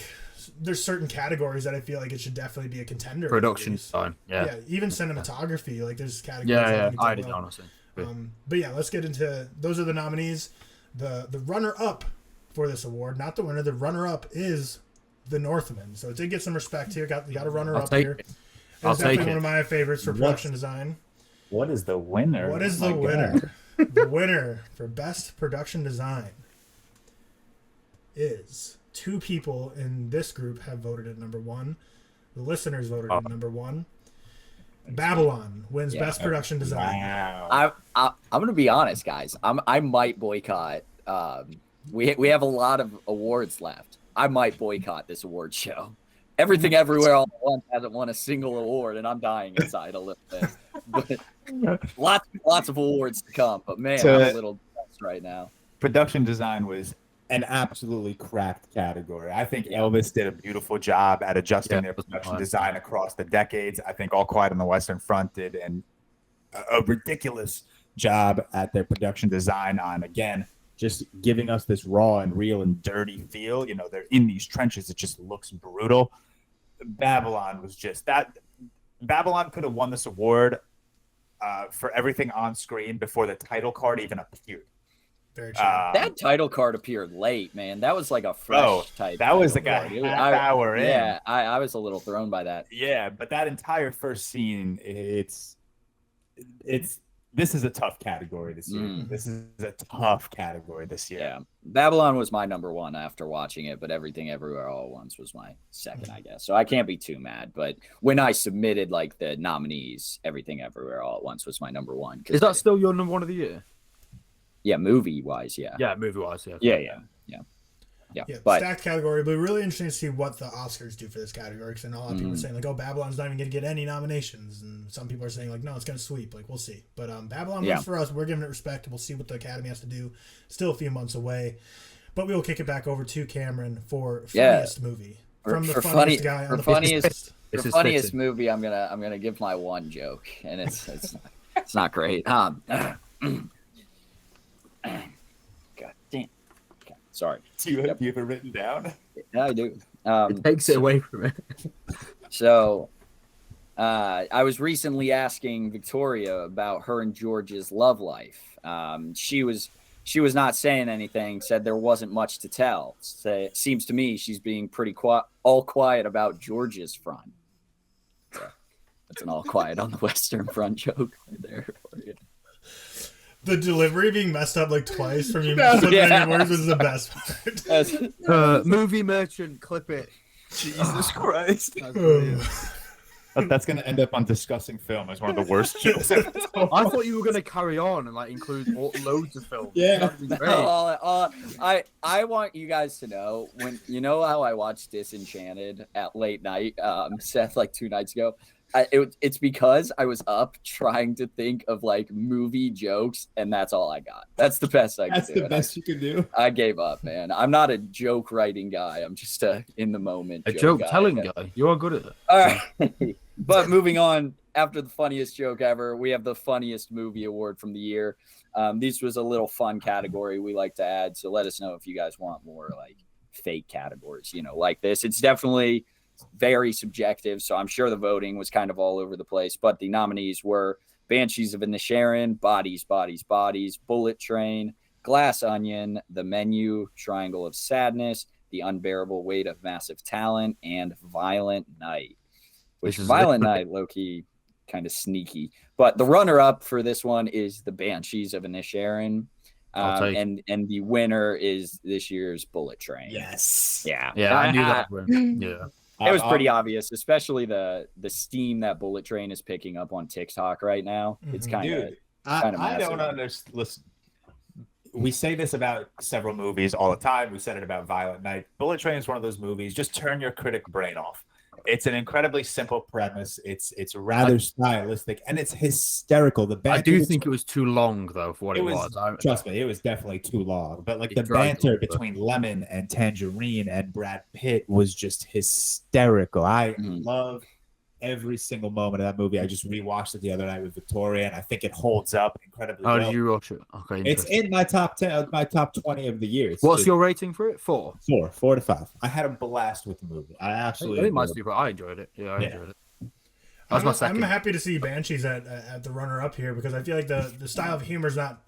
there's certain categories that I feel like it should definitely be a contender. Production design, yeah, even cinematography. Like there's categories. Yeah, I did honestly. But yeah, let's get into those are the nominees. The runner up for this award, not the winner. The runner up is The Northman. So it did get some respect here. Got a runner up here. It's definitely one of my favorites for production design. What is the winner? What is the winner? The winner for Best Production Design is 2 people in this group have voted at number 1. The listeners voted at number 1. Babylon wins Best Production Design. Wow. I'm going to be honest, guys. I might boycott. We have a lot of awards left. I might boycott this award show. Everything Everywhere All at Once hasn't won a single award, and I'm dying inside a little bit. But lots of awards to come. But man, I'm a little depressed right now. Production design was an absolutely cracked category. I think Elvis did a beautiful job at adjusting their production design across the decades. I think All Quiet on the Western Front did a ridiculous job at their production design on, again, just giving us this raw and real and dirty feel. You know, they're in these trenches. It just looks brutal. Babylon was just that. Babylon could have won this award for everything on screen before the title card even appeared. Very true. That title card appeared late, man. That was like a fresh type. That was like a half hour in. Yeah, I was a little thrown by that. Yeah, but that entire first scene, this is a tough category this year. This is a tough category this year. Yeah. Babylon was my number 1 after watching it, but Everything Everywhere All at Once was my second, I guess. So I can't be too mad. But when I submitted like the nominees, Everything Everywhere All at Once was my number 1. Is that still your number 1 of the year? Yeah, movie-wise, yeah. Yeah, movie-wise, yeah. Yeah, but stacked category, but really interesting to see what the Oscars do for this category. Because I know a lot of people are saying like, "Oh, Babylon's not even going to get any nominations," and some people are saying like, "No, it's going to sweep." Like, we'll see. But Babylon wins for us. We're giving it respect. We'll see what the Academy has to do. Still a few months away, but we will kick it back over to Cameron for funniest movie from the funniest guy on the funniest. For funniest movie, I'm gonna give my one joke, and it's not great. God damn. Okay, sorry. Do you have it written down? Yeah, I do. It takes it away from it. So, I was recently asking Victoria about her and George's love life. She was not saying anything. Said there wasn't much to tell. It seems to me she's being pretty all quiet about George's front. So, that's an All Quiet on the Western Front joke right there for you. The delivery being messed up like twice from you words was the best part. Movie merchant, clip it. Jesus Christ. That's going to end up on Discussing Film as one of the worst jokes. I thought you were going to carry on and like include loads of films. Yeah. I want you guys to know, when you know how I watched Disenchanted at late night, Seth, like 2 nights ago. It's because I was up trying to think of like movie jokes, and that's all I got. That's the best I could do. That's the best you can do. I gave up, man. I'm not a joke writing guy. I'm just a in the moment joke telling guy. You are good at it. All right. But moving on, after the funniest joke ever, we have the funniest movie award from the year. This was a little fun category we like to add, so let us know if you guys want more like fake categories, like this. It's definitely very subjective, so I'm sure the voting was kind of all over the place, but the nominees were Banshees of Inisherin, Bodies, Bodies, Bodies, Bullet Train, Glass Onion, The Menu, Triangle of Sadness, The Unbearable Weight of Massive Talent, and Violent Night. Which Violent Night, low-key, kind of sneaky. But the runner-up for this one is The Banshees of Inisherin. And the winner is this year's Bullet Train. Yes. Yeah. Yeah, I knew that one. Yeah. It was pretty obvious, especially the steam that Bullet Train is picking up on TikTok right now. It's kind of I don't understand. Listen, we say this about several movies all the time. We said it about Violent Night. Bullet Train is one of those movies. Just turn your critic brain off. It's an incredibly simple premise. It's rather stylistic, and it's hysterical. I do think it was too long, though, for what it was. Trust me, it was definitely too long. But like the banter between Lemon and Tangerine and Brad Pitt was just hysterical. I love every single moment of that movie. I just rewatched it the other night with Victoria, and I think it holds up incredibly well. How did you watch it? Okay, it's in my top 10, my top 20 of the year. What's your rating for it? 4 to 5. I had a blast with the movie. I enjoyed it. Yeah, I enjoyed it. That was my second. I'm happy to see Banshees at the runner-up here because I feel like the style of humor is not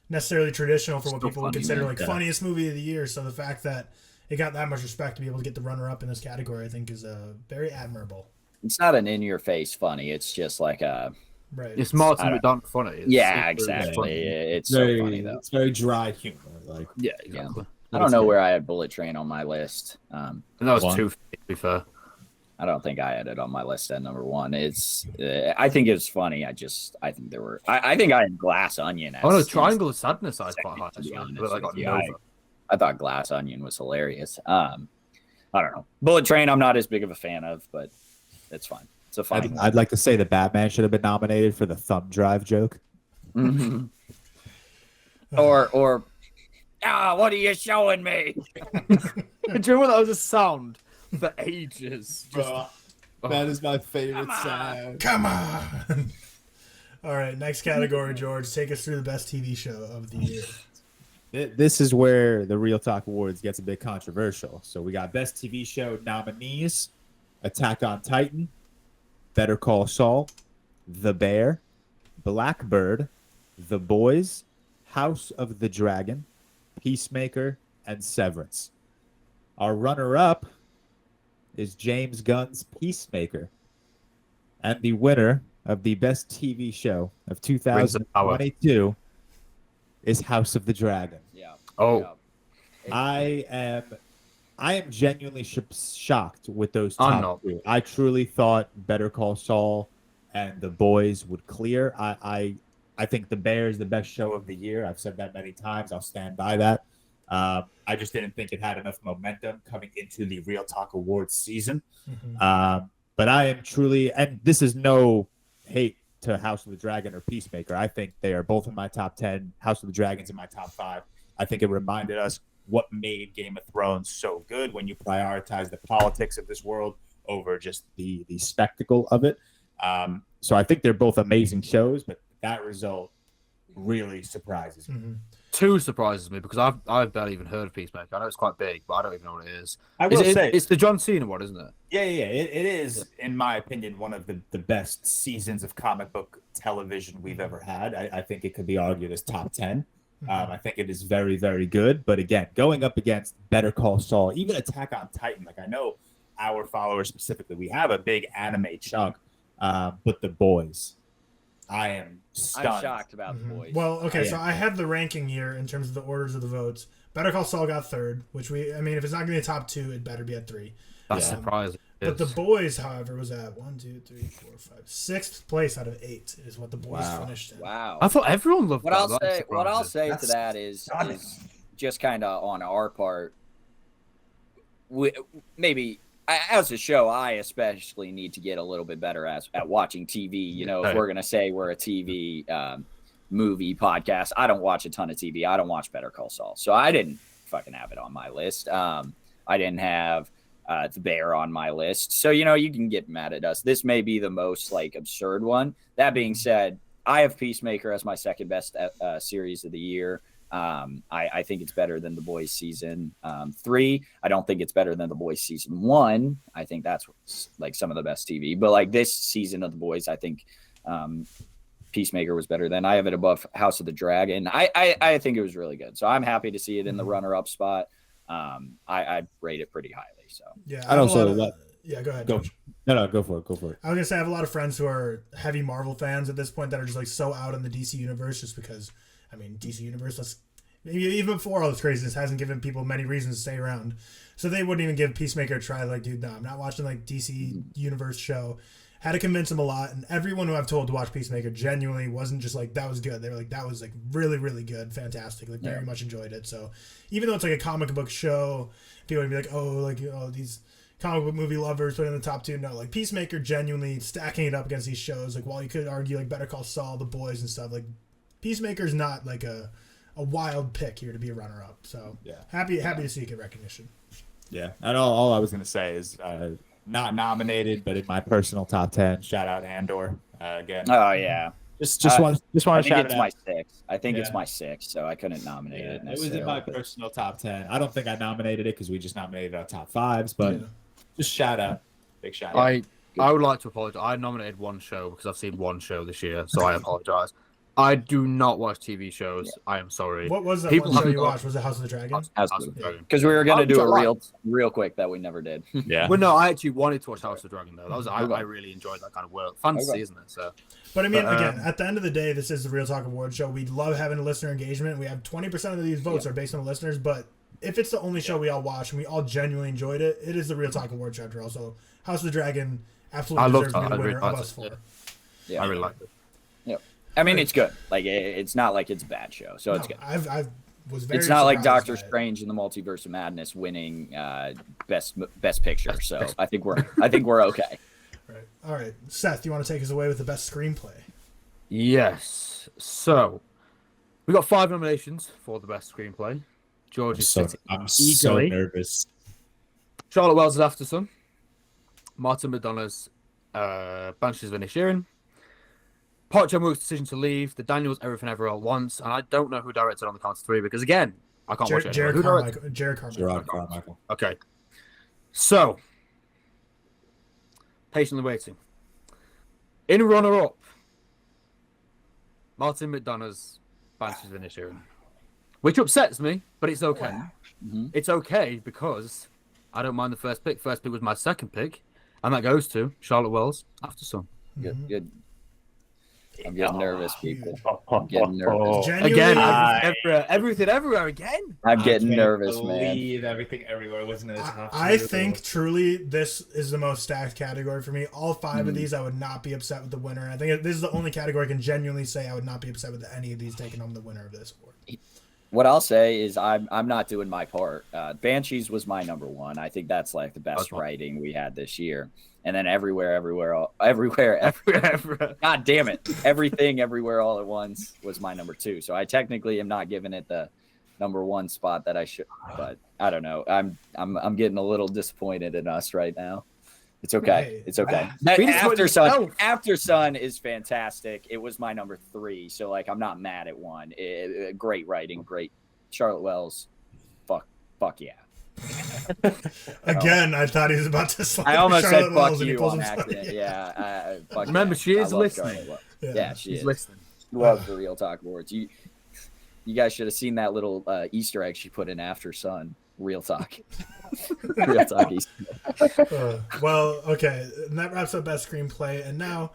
necessarily traditional for what people would consider funniest movie of the year. So the fact that it got that much respect to be able to get the runner-up in this category, I think, is very admirable. It's not an in-your-face funny. It's just like a... Right. It's Martin McDonagh funny. Exactly. It's so funny, though. It's very dry humor. Yeah, exactly. I don't know where I had Bullet Train on my list. And that was 2, to be fair. I don't think I had it on my list at number 1. It's... I think it was funny. I think there were... I think I had Glass Onion. Triangle of Sadness I quite hard, to be honest. I thought Glass Onion was hilarious. I don't know. Bullet Train I'm not as big of a fan of, but... It's fine. It's a fine. I'd like to say the Batman should have been nominated for the thumb drive joke. Mm-hmm. or what are you showing me? Do you remember that was a sound for ages? That is my favorite sound. Come on. All right, next category, George. Take us through the best TV show of the year. This is where the ReelTok Awards gets a bit controversial. So we got best TV show nominees. Attack on Titan, Better Call Saul, The Bear, Blackbird, The Boys, House of the Dragon, Peacemaker, and Severance. Our runner-up is James Gunn's Peacemaker. And the winner of the best TV show of 2022 is House of the Dragon. Yeah. I am genuinely shocked with those top 2. I truly thought Better Call Saul and The Boys would clear. I think The Bear is the best show of the year. I've said that many times. I'll stand by that. I just didn't think it had enough momentum coming into the ReelTok Awards season. Mm-hmm. But I am truly, and this is no hate to House of the Dragon or Peacemaker. I think they are both in my top 10. House of the Dragon's in my top 5. I think it reminded us what made Game of Thrones so good when you prioritize the politics of this world over just the spectacle of it. So I think they're both amazing shows, but that result really surprises me. Mm-hmm. 2 surprises me because I've barely even heard of Peacemaker. I know it's quite big, but I don't even know what it is. I will say it's the John Cena one, isn't it? Yeah. It is, in my opinion, one of the best seasons of comic book television we've ever had. I think it could be argued as top 10. I think it is very, very good. But again, going up against Better Call Saul, even Attack on Titan, like I know our followers specifically, we have a big anime chunk, but The Boys, I am stunned. I'm shocked about The Boys. Well, okay, so I have the ranking here in terms of the orders of the votes. Better Call Saul got 3rd, which if it's not going to be a top 2, it better be at 3. That's surprising. But The Boys, however, was at 1, 2, 3, 4, 5, 6th place out of 8 is what The Boys finished in. Wow. I thought everyone loved what that. What I'll say to that is just kind of on our part, maybe as a show, I especially need to get a little bit better at watching TV. You know, if we're gonna say we're a TV movie podcast, I don't watch a ton of TV. I don't watch Better Call Saul, so I didn't fucking have it on my list. I didn't have The Bear on my list, so you know, you can get mad at us. This may be the most like absurd one. That being said, I have Peacemaker as my second best series of the year. I think it's better than The Boys season 3. I don't think it's better than The Boys season 1. I think that's like some of the best TV. But like this season of The Boys, I think Peacemaker was better than. I have it above House of the Dragon. I think it was really good. So I'm happy to see it in the runner-up spot. I rate it pretty highly. So yeah, I don't say yeah, go ahead. Go for it. I was gonna say I have a lot of friends who are heavy Marvel fans at this point that are just like so out in the DC universe, just because I mean DC universe, even before all this craziness, hasn't given people many reasons to stay around. So they wouldn't even give Peacemaker a try. Like, dude, no, I'm not watching like DC universe show. Had to convince them a lot, and everyone who I've told to watch Peacemaker genuinely wasn't just like that was good. They were like that was like really really good, fantastic. Like very much enjoyed it. So even though it's like a comic book show, people would be like, oh, like these comic book movie lovers put in the top 2. No, like Peacemaker genuinely stacking it up against these shows. Like while you could argue like Better Call Saul, The Boys, and stuff, like Peacemaker's not like a wild pick here to be a runner up. So happy to see it get recognition. Yeah, and all I was gonna say is not nominated, but in my personal top 10, shout out Andor again. Oh yeah. Just want to shout it out. My 6. I think it's my 6, so I couldn't nominate it. It was in my personal top 10. I don't think I nominated it because we just nominated our top 5s, but just shout out, big shout out. I would like to apologize. I nominated one show because I've seen one show this year, so I apologize. I do not watch TV shows. I am sorry. What was that one show you watched? Was it House of the Dragon? House of the Dragon. Because we were going to do a real quick that we never did. Yeah. Well, no, I actually wanted to watch House of the Dragon, though. That was I really enjoyed that kind of work. Fantasy, isn't it? So. But I mean, again, at the end of the day, this is the ReelTok Awards Show. We love having listener engagement. We have 20% of these votes are based on the listeners, but if it's the only show we all watch and we all genuinely enjoyed it, it is the ReelTok Awards Show after all. So House of the Dragon absolutely deserves to be the winner of us 4. Yeah, I really liked it. I mean, it's good. Like, it's not like it's a bad show, so it's good. I was very. It's not like Doctor Strange and the Multiverse of Madness winning best picture. So I think we're okay. Right. All right, Seth, you want to take us away with the best screenplay? Yes. So we got 5 nominations for the best screenplay. George is sitting eagerly. So nervous. Charlotte Wells' After Sun. Martin McDonagh's Banshees of Inisherin. Park Chan-wook's Decision to Leave, The Daniels, Everything Everywhere at Once, and I don't know who directed On the Count of 3 because, again, I can't watch it. Jared Carmichael. Okay. So, patiently waiting. In runner-up, Martin McDonagh's Banshees of Inisherin, which upsets me, but it's okay. Mm-hmm. It's okay because I don't mind the first pick. First pick was my second pick, and that goes to Charlotte Wells' After Sun. Good. I'm getting nervous, people. I'm getting nervous. Again, everything everywhere again. I'm getting nervous, man. Everything everywhere wasn't as tough. I think truly this is the most stacked category for me. All 5 of these, I would not be upset with the winner. I think this is the only category I can genuinely say I would not be upset with any of these taking home the winner of this award. What I'll say is I'm not doing my part. Banshees was my number 1. I think that's like the best writing we had this year. And then everywhere. God damn it! Everything, everywhere, all at once was my number 2. So I technically am not giving it the number 1 spot that I should. But I don't know. I'm getting a little disappointed in us right now. It's okay. It's okay. After Sun is fantastic. It was my number 3. So like I'm not mad at 1. Great writing. Great. Charlotte Wells. Fuck yeah. Again, I thought he was about to slap. I almost Charlotte said Wells "fuck you" on accident. Yeah. Remember, she is listening. Yeah, she's listening. Love the ReelTok Awards. You guys should have seen that little Easter egg she put in After Sun. ReelTok. ReelTok Easter. Well, okay, and that wraps up best screenplay. And now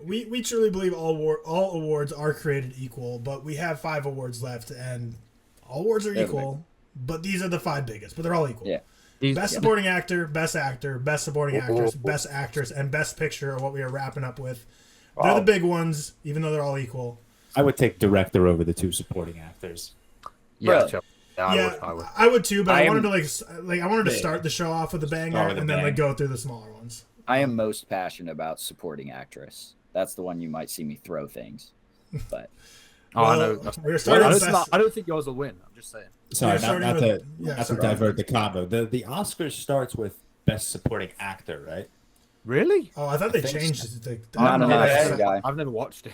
we truly believe all awards are created equal, but we have 5 awards left, and all awards are equal. But these are the 5 biggest, but they're all equal. Yeah. Best supporting actor, best supporting actress, best actress, and best picture are what we are wrapping up with. They're the big ones, even though they're all equal. I would take director over the 2 supporting actors. Yeah. Bro, I would too, but I wanted to start the show off with a banger and then go through the smaller ones. I am most passionate about supporting actress. That's the one you might see me throw things, but. I know. I don't think yours will win. I'm just saying. Sorry, not to divert the combo. The Oscars starts with Best Supporting Actor, right? Really? Oh, I thought they changed it. Not an Oscar guy. I've never watched it.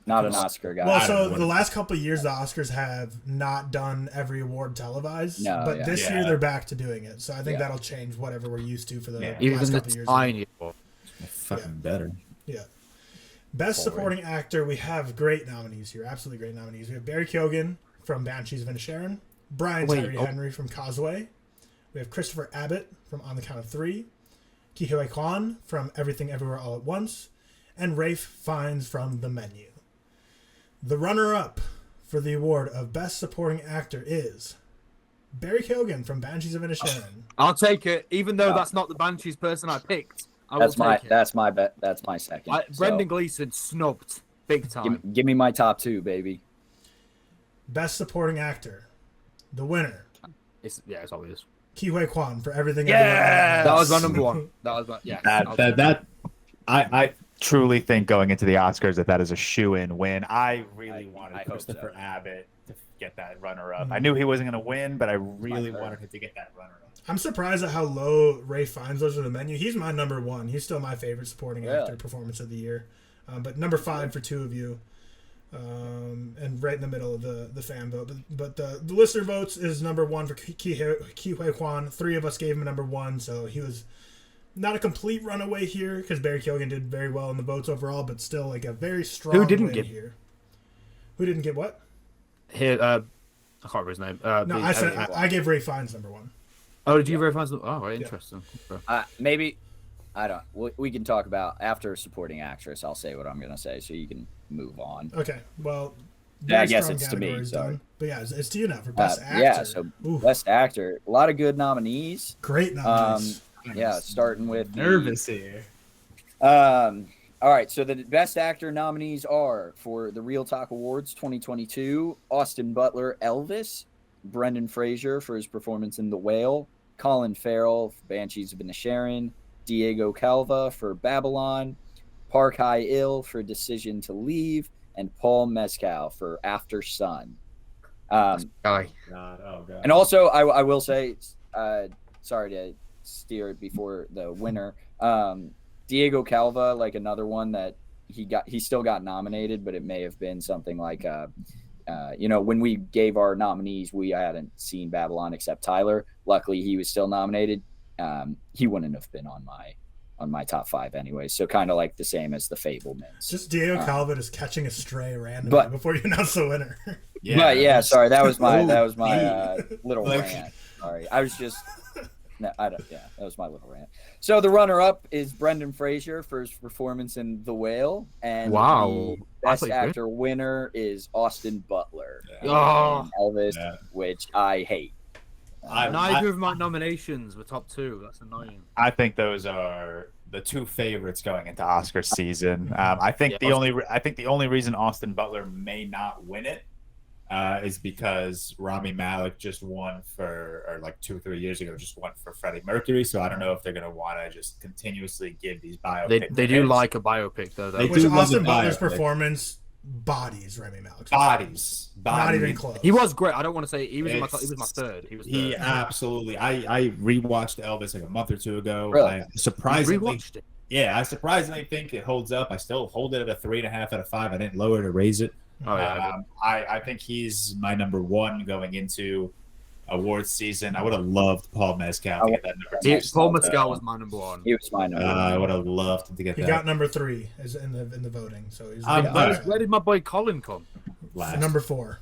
Not an Oscar guy. Well, so the last couple of years, the Oscars have not done every award televised, but this year they're back to doing it. So I think that'll change whatever we're used to for the last couple of years. Tiny fucking better. Yeah. Best Supporting Actor, we have great nominees here. Absolutely great nominees. We have Barry Keoghan from Banshees of Inisherin, Brian Tyree Henry from Causeway. We have Christopher Abbott from On the Count of Three, Ke Huy Quan from Everything Everywhere All at Once, and Ralph Fiennes from The Menu. The runner-up for the award of Best Supporting Actor is Barry Keoghan from Banshees of Inisherin. I'll take it, even though that's not the Banshees person I picked. That's my bet. That's my second. Brendan Gleeson snubbed big time. Give me my top two, baby. Best Supporting Actor, the winner. It's obvious. Ke Huy Quan for Everything. Yeah, that was my number one. I truly think going into the Oscars that is a shoe-in win. I really wanted Christopher Abbott to get that runner-up. I knew he wasn't going to win, but I really wanted him to get that runner-up. I'm surprised at how low Ralph Fiennes was for The Menu. He's my number one. He's still my favorite supporting actor performance of the year. But number 5 for two of you. And right in the middle of the fan vote. But the listener votes is number 1 for Ke Huy Quan. 3 of us gave him a number 1, so he was not a complete runaway here because Barry Keoghan did very well in the votes overall, but still like a very strong Who didn't win get here. Who didn't get what? Here, I can't remember his name. I gave Ralph Fiennes number 1. Oh, did you verify? Oh, right, interesting. Okay. Maybe I don't. We can talk about after supporting actress. I'll say what I'm gonna say, so you can move on. Okay. Well, I guess it's to me. Sorry. But yeah, it's to you now for best actor. Yeah. So best actor, a lot of good nominees. Great nominees. Starting with nervous here. All right, so the best actor nominees are for the ReelTok Awards 2022: Austin Butler, Elvis; Brendan Fraser for his performance in The Whale; Colin Farrell for Banshees of Inisherin; Diego Calva for Babylon; Park Hae-il for Decision to Leave; and Paul Mescal for After Sun. And also, I will say, sorry to steer it before the winner. Diego Calva, like another one that he still got nominated, but it may have been something like when we gave our nominees, we hadn't seen Babylon except Tyler. Luckily, he was still nominated. He wouldn't have been on my top 5 anyway. So kind of like the same as the Fablemans. Just Diego Calva just catching a stray randomly before you announce the winner. Sorry, that was my little rant. Sorry, I was just. No, I don't. Yeah, that was my little rant. So the runner-up is Brendan Fraser for his performance in The Whale, and the best actor winner is Austin Butler in Elvis, which I hate. Neither of my nominations were top 2. That's annoying. I think those are the 2 favorites going into Oscar season. I think the only reason Austin Butler may not win it is because Rami Malek just won like 2 or 3 years ago, just won for Freddie Mercury. So I don't know if they're going to want to just continuously give these biopics. They do like a biopic, though. Which Austin Butler's performance bodies Rami Malek's bodies. Not even close. He was great. I don't want to say he was my third. He absolutely. I rewatched Elvis like a month or 2 ago. Really? I surprisingly rewatched it. Yeah, I surprisingly think it holds up. I still hold it at a 3.5 out of 5. I didn't lower it or raise it. I think he's my number 1 going into awards season. I would have loved Paul Mescal to get that number 2. Paul Mescal was my number 1. He was my number 1. I would have loved him to get that. He got number 3 as in the voting. So he's where did my boy Colin come? Last. Number 4.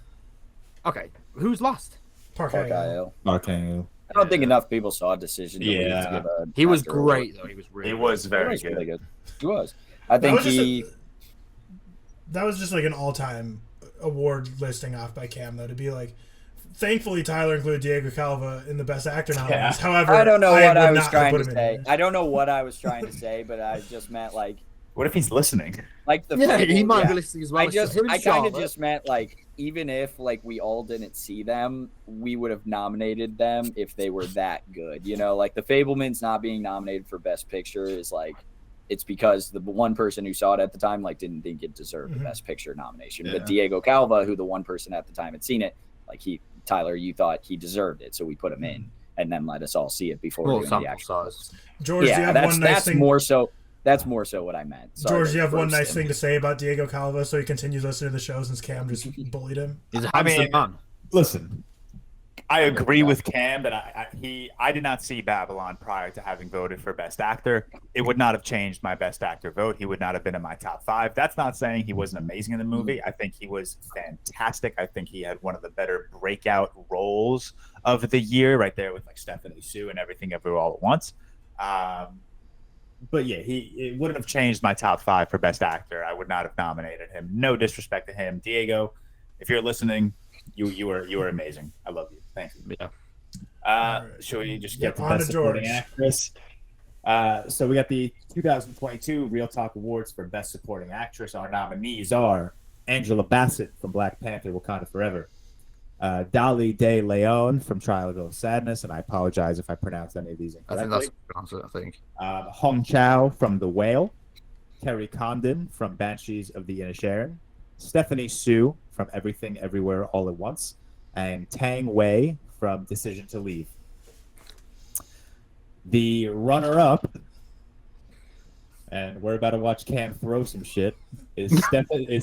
Okay, who's last? Park Hae-il. Park Hae-il. I don't think enough people saw Decision to Leave to give he was great though. He was really. He was very good. Really good. He was. I think that was just like an all-time award listing off by Cam, though, to be like, thankfully Tyler included Diego Calva in the best actor nominees. Yeah. However, I don't know what I was trying to say. I don't know what I was trying to say, but I just meant like What if he's listening? Like the he might be listening as well. I kind of just meant like, even if like we all didn't see them, we would have nominated them if they were that good. You know, like the Fabelmans not being nominated for Best Picture is like, it's because the one person who saw it at the time like didn't think it deserved the Best Picture nomination. But Diego Calva, who the one person at the time had seen it, like Tyler, you thought he deserved it, so we put him in and then let us all see it before doing the actual size. George, do you have one nice thing? That's more so what I meant. Sorry, George, do you have one nice thing to say about Diego Calva so he continues listening to the show since Cam just bullied him? He's a handsome man. Listen, I agree with Cam that I did not see Babylon prior to having voted for Best Actor. It would not have changed my Best Actor vote. He would not have been in my top 5. That's not saying he wasn't amazing in the movie. I think he was fantastic. I think he had one of the better breakout roles of the year, right there with like Stephanie Sue and Everything Everywhere All at Once. But yeah, it wouldn't have changed my top 5 for Best Actor. I would not have nominated him. No disrespect to him, Diego. If you're listening, you were amazing. I love you. Thank you. Yeah. Shall we just get to Best Supporting Actress? So we got the 2022 ReelTok Awards for Best Supporting Actress. Our nominees are Angela Bassett from Black Panther: Wakanda Forever, Dali De Leon from Triangle of Sadness, and I apologize if I pronounced any of these incorrectly. I think that's the answer, Hong Chow from The Whale, Kerry Condon from Banshees of the Inisherin, Stephanie Sue from Everything Everywhere All at Once, and Tang Wei from Decision to Leave. The runner-up, and we're about to watch Cam throw some shit, is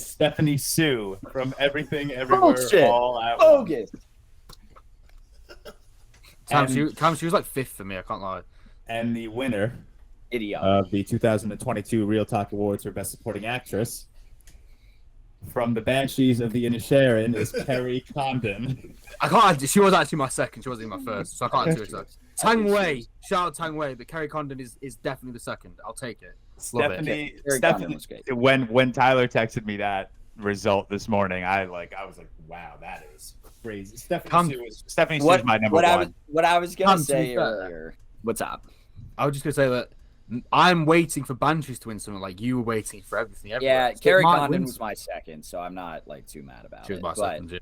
Stephanie Sue from Everything Everywhere All at Once. Cam, she was like 5th for me, I can't lie. And the winner of the 2022 ReelTok Awards for Best Supporting Actress from the Banshees of the Inisherin is Kerry Condon. She was actually my second. She wasn't even my first, so I can't do it. Tang Wei, shout out Tang Wei, but Kerry Condon is definitely the second. I'll take it. Stephanie, when Tyler texted me that result this morning, I was like, wow, that is crazy. Stephanie Sue is my number one. What I was gonna say earlier. What's up? I was just gonna say that I'm waiting for Banshees to win something like you were waiting for Everything Everywhere. Yeah, Kerry Condon was my second, so I'm not like too mad about it. She was my second.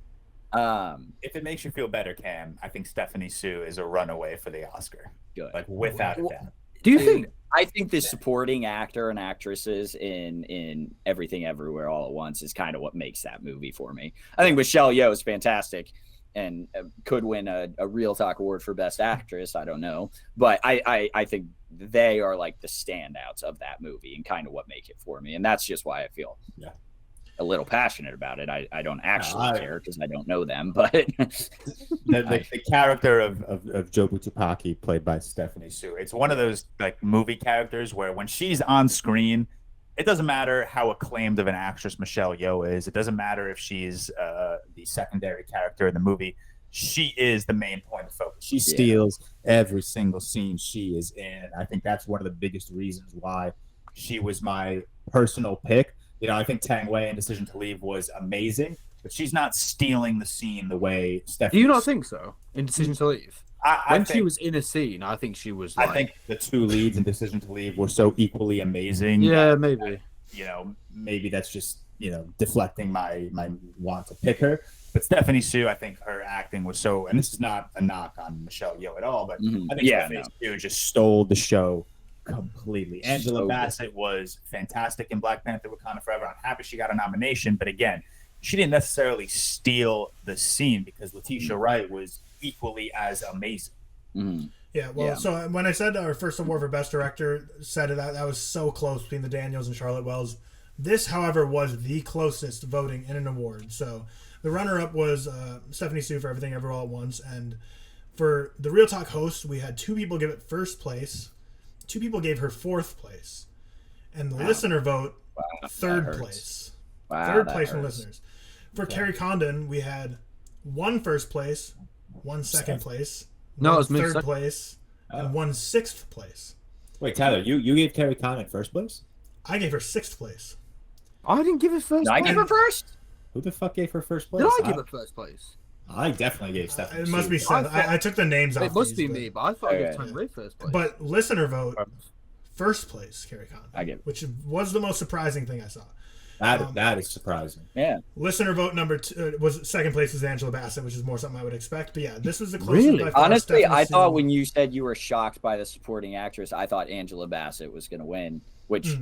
If it makes you feel better, Cam, I think Stephanie Sue is a runaway for the Oscar. Good. Like without a doubt. Do you think? I think the supporting actor and actresses in Everything Everywhere All at Once is kind of what makes that movie for me. I think Michelle Yeoh is fantastic and could win a ReelTok Award for Best Actress. I don't know, but I think they are like the standouts of that movie and kind of what make it for me, and that's just why I feel a little passionate about it. I don't actually care because I don't know them, but the character of Jobu Tupaki, played by Stephanie Sue, it's one of those like movie characters where when she's on screen, it doesn't matter how acclaimed of an actress Michelle Yeoh is. It doesn't matter if she's the secondary character in the movie. She is the main point of focus. She steals every single scene she is in. I think that's one of the biggest reasons why she was my personal pick. You know, I think Tang Wei in Decision to Leave was amazing, but she's not stealing the scene the way Stephanie. Do you not think so? In Decision to Leave, when she was in a scene, I think she was. Like... I think the two leads in Decision to Leave were so equally amazing. Yeah, maybe. Maybe that's just deflecting my want to pick her. But Stephanie Sue, I think her acting was so, and this is not a knock on Michelle Yeoh at all, but I think Stephanie Sue just stole the show completely. Angela Bassett was fantastic in Black Panther: Wakanda Forever. I'm happy she got a nomination, but again, she didn't necessarily steal the scene because Letitia Wright was equally as amazing. Yeah, well, so when I said our first award for Best Director, said that was so close between the Daniels and Charlotte Wells. This, however, was the closest voting in an award. So the runner-up was Stephanie Sue for Everything Everywhere All at Once, and for the ReelTok host, we had 2 people give it first place. 2 people gave her 4th place, and the listener vote 3rd place. Wow, 3rd place from listeners. For Kerry Condon, we had 1 first place, 1 second place, 1 3rd place, and 1 6th place. Wait, Tyler, you gave Kerry Condon first place? I gave her 6th place. I didn't give her first. I gave her first. Who the fuck gave her first place? Did I give her first place? I definitely gave Stephanie. It must be Seth. I took the names off. It must be me, but I thought I gave Tang Wei first place. But listener vote first place Carrie Condon. I get it. Which was the most surprising thing I saw. That is surprising. Yeah. Listener vote number 2 was second place was Angela Bassett, which is more something I would expect. But yeah, this was the closest. Really? by far Honestly, I thought seen. when you said you were shocked by the supporting actress, I thought Angela Bassett was going to win, which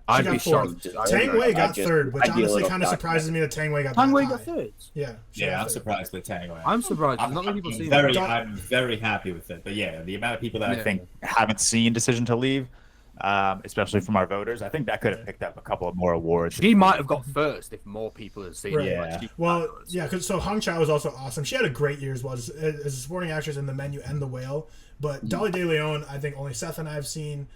I'd got be fourth. shocked. Tang Wei got third, which honestly kind of surprises me that Tang Wei got Tang Wei that got high. third. Yeah. I'm surprised with Tang Wei. I'm surprised. I'm Not many people see very, that. I'm very happy with it. But yeah, the amount of people that I Yeah. think haven't seen Decision to Leave, especially from our voters, I think that could have picked up a couple of more awards. She might have got first if more people had seen Right. it. Yeah. Well, yeah, because Hong Chow was also awesome. She had a great year as well as a supporting actress in The Menu and The Whale. But Dolly De Leon, I think only Seth and I have seen.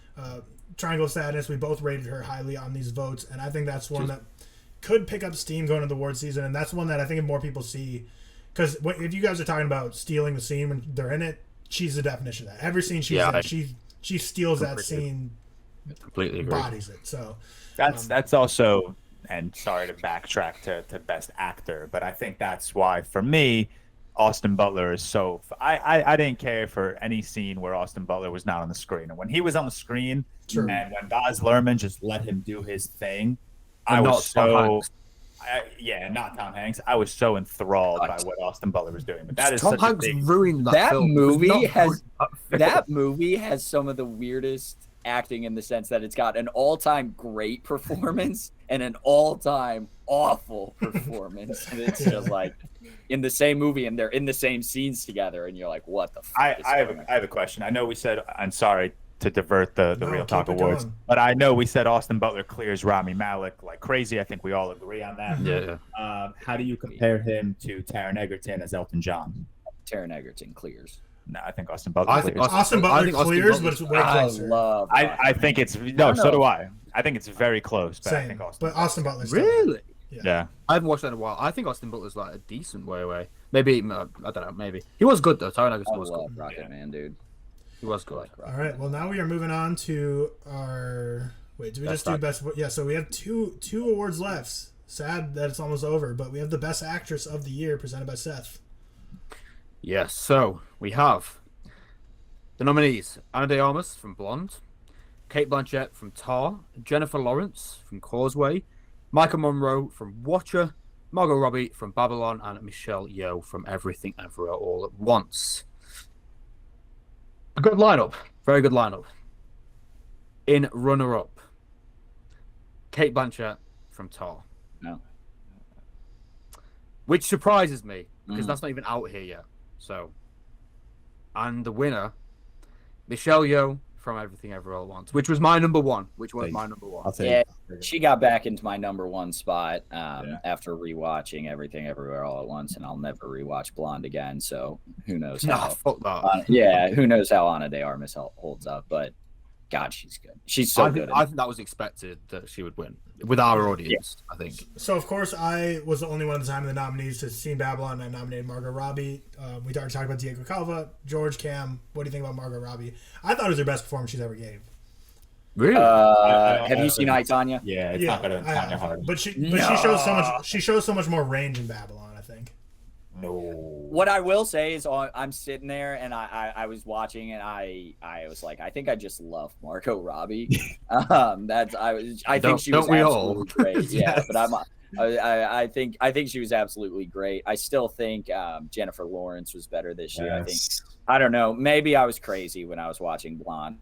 Triangle of Sadness, we both rated her highly on these votes, and I think that's one that could pick up steam going into the award season, and that's one that I think if more people see, because if you guys are talking about stealing the scene when they're in it, she's the definition of that. Every scene she's in, she steals that scene, Completely agree. bodies it. So that's also, and sorry to backtrack to Best Actor, but I think that's why for me, Austin Butler is so. I didn't care for any scene where Austin Butler was not on the screen, and when he was on the screen, True. and when Baz Luhrmann just let him do his thing, And I not was Tom so. Hanks. Not Tom Hanks. I was so enthralled by what Austin Butler was doing. But that is Tom such Hanks a big. ruined that, That film. movie It was not has- good, that film. that movie has some of the weirdest acting in the sense that it's got an all-time great performance and an all-time awful performance. And it's just like in the same movie and they're in the same scenes together and you're like, what the fuck I have a question. I know we said. I'm sorry to divert the No, Real Talk keep it Awards, going. but I know we said Austin Butler clears Rami Malek like crazy. I think we all agree on that. Yeah. How do you compare him to Taron Egerton as Elton John? Taron Egerton clears. No, I think Austin Butler I clears. think Austin I Butler think Austin clears, Butler's- but it's way I closer. love I think it's no. So do I. I think it's very close, but I Same, think Austin. but Austin Butler's still- Really? Yeah. I haven't watched that in a while. I think Austin Butler's like a decent way away. Maybe I don't know. Maybe he was good though. Taron Egerton I was love good. Rocket Man, dude. He was good. All right. Well, now we are moving on to our. Wait, do we just do best? Yeah. So we have two awards left. Sad that it's almost over, but we have the best actress of the year presented by Seth. Yes. So we have the nominees: Ana de Armas from Blonde, Kate Blanchett from Tar, Jennifer Lawrence from Causeway, Michael Monroe from Watcher, Margot Robbie from Babylon, and Michelle Yeoh from Everything Everywhere All at Once. A good lineup. Very good lineup. In runner-up, Kate Blanchett from Tar. No. Which surprises me, because that's not even out here yet. So, and the winner, Michelle Yeoh from Everything Everywhere All at Once, which was my number one. I'll say. Yeah, she got back into my number one spot after rewatching Everything Everywhere All at Once, and I'll never rewatch Blonde again. So who knows Nah, how? fuck that. Who knows how Ana de Armas holds up? But God, she's good. She's so good. I think that was expected that she would win with our audience. I think. So of course I was the only one at the time of the nominees to see Babylon, and I nominated Margot Robbie. We already talked about Diego Calva, George, Cam. What do you think about Margot Robbie? I thought it was her best performance she's ever gave. Really? Have you seen I, Tonya? Yeah, it's not better than I Tanya have. Harding. But she shows so much. She shows so much more range in Babylon, I think. No. What I will say is I'm sitting there and I was watching and I was like, I think I just love Margot Robbie. I think she was absolutely great. Yeah, Yes. but I think she was absolutely great. I still think Jennifer Lawrence was better this year. Yes. I don't know. Maybe I was crazy when I was watching Blonde.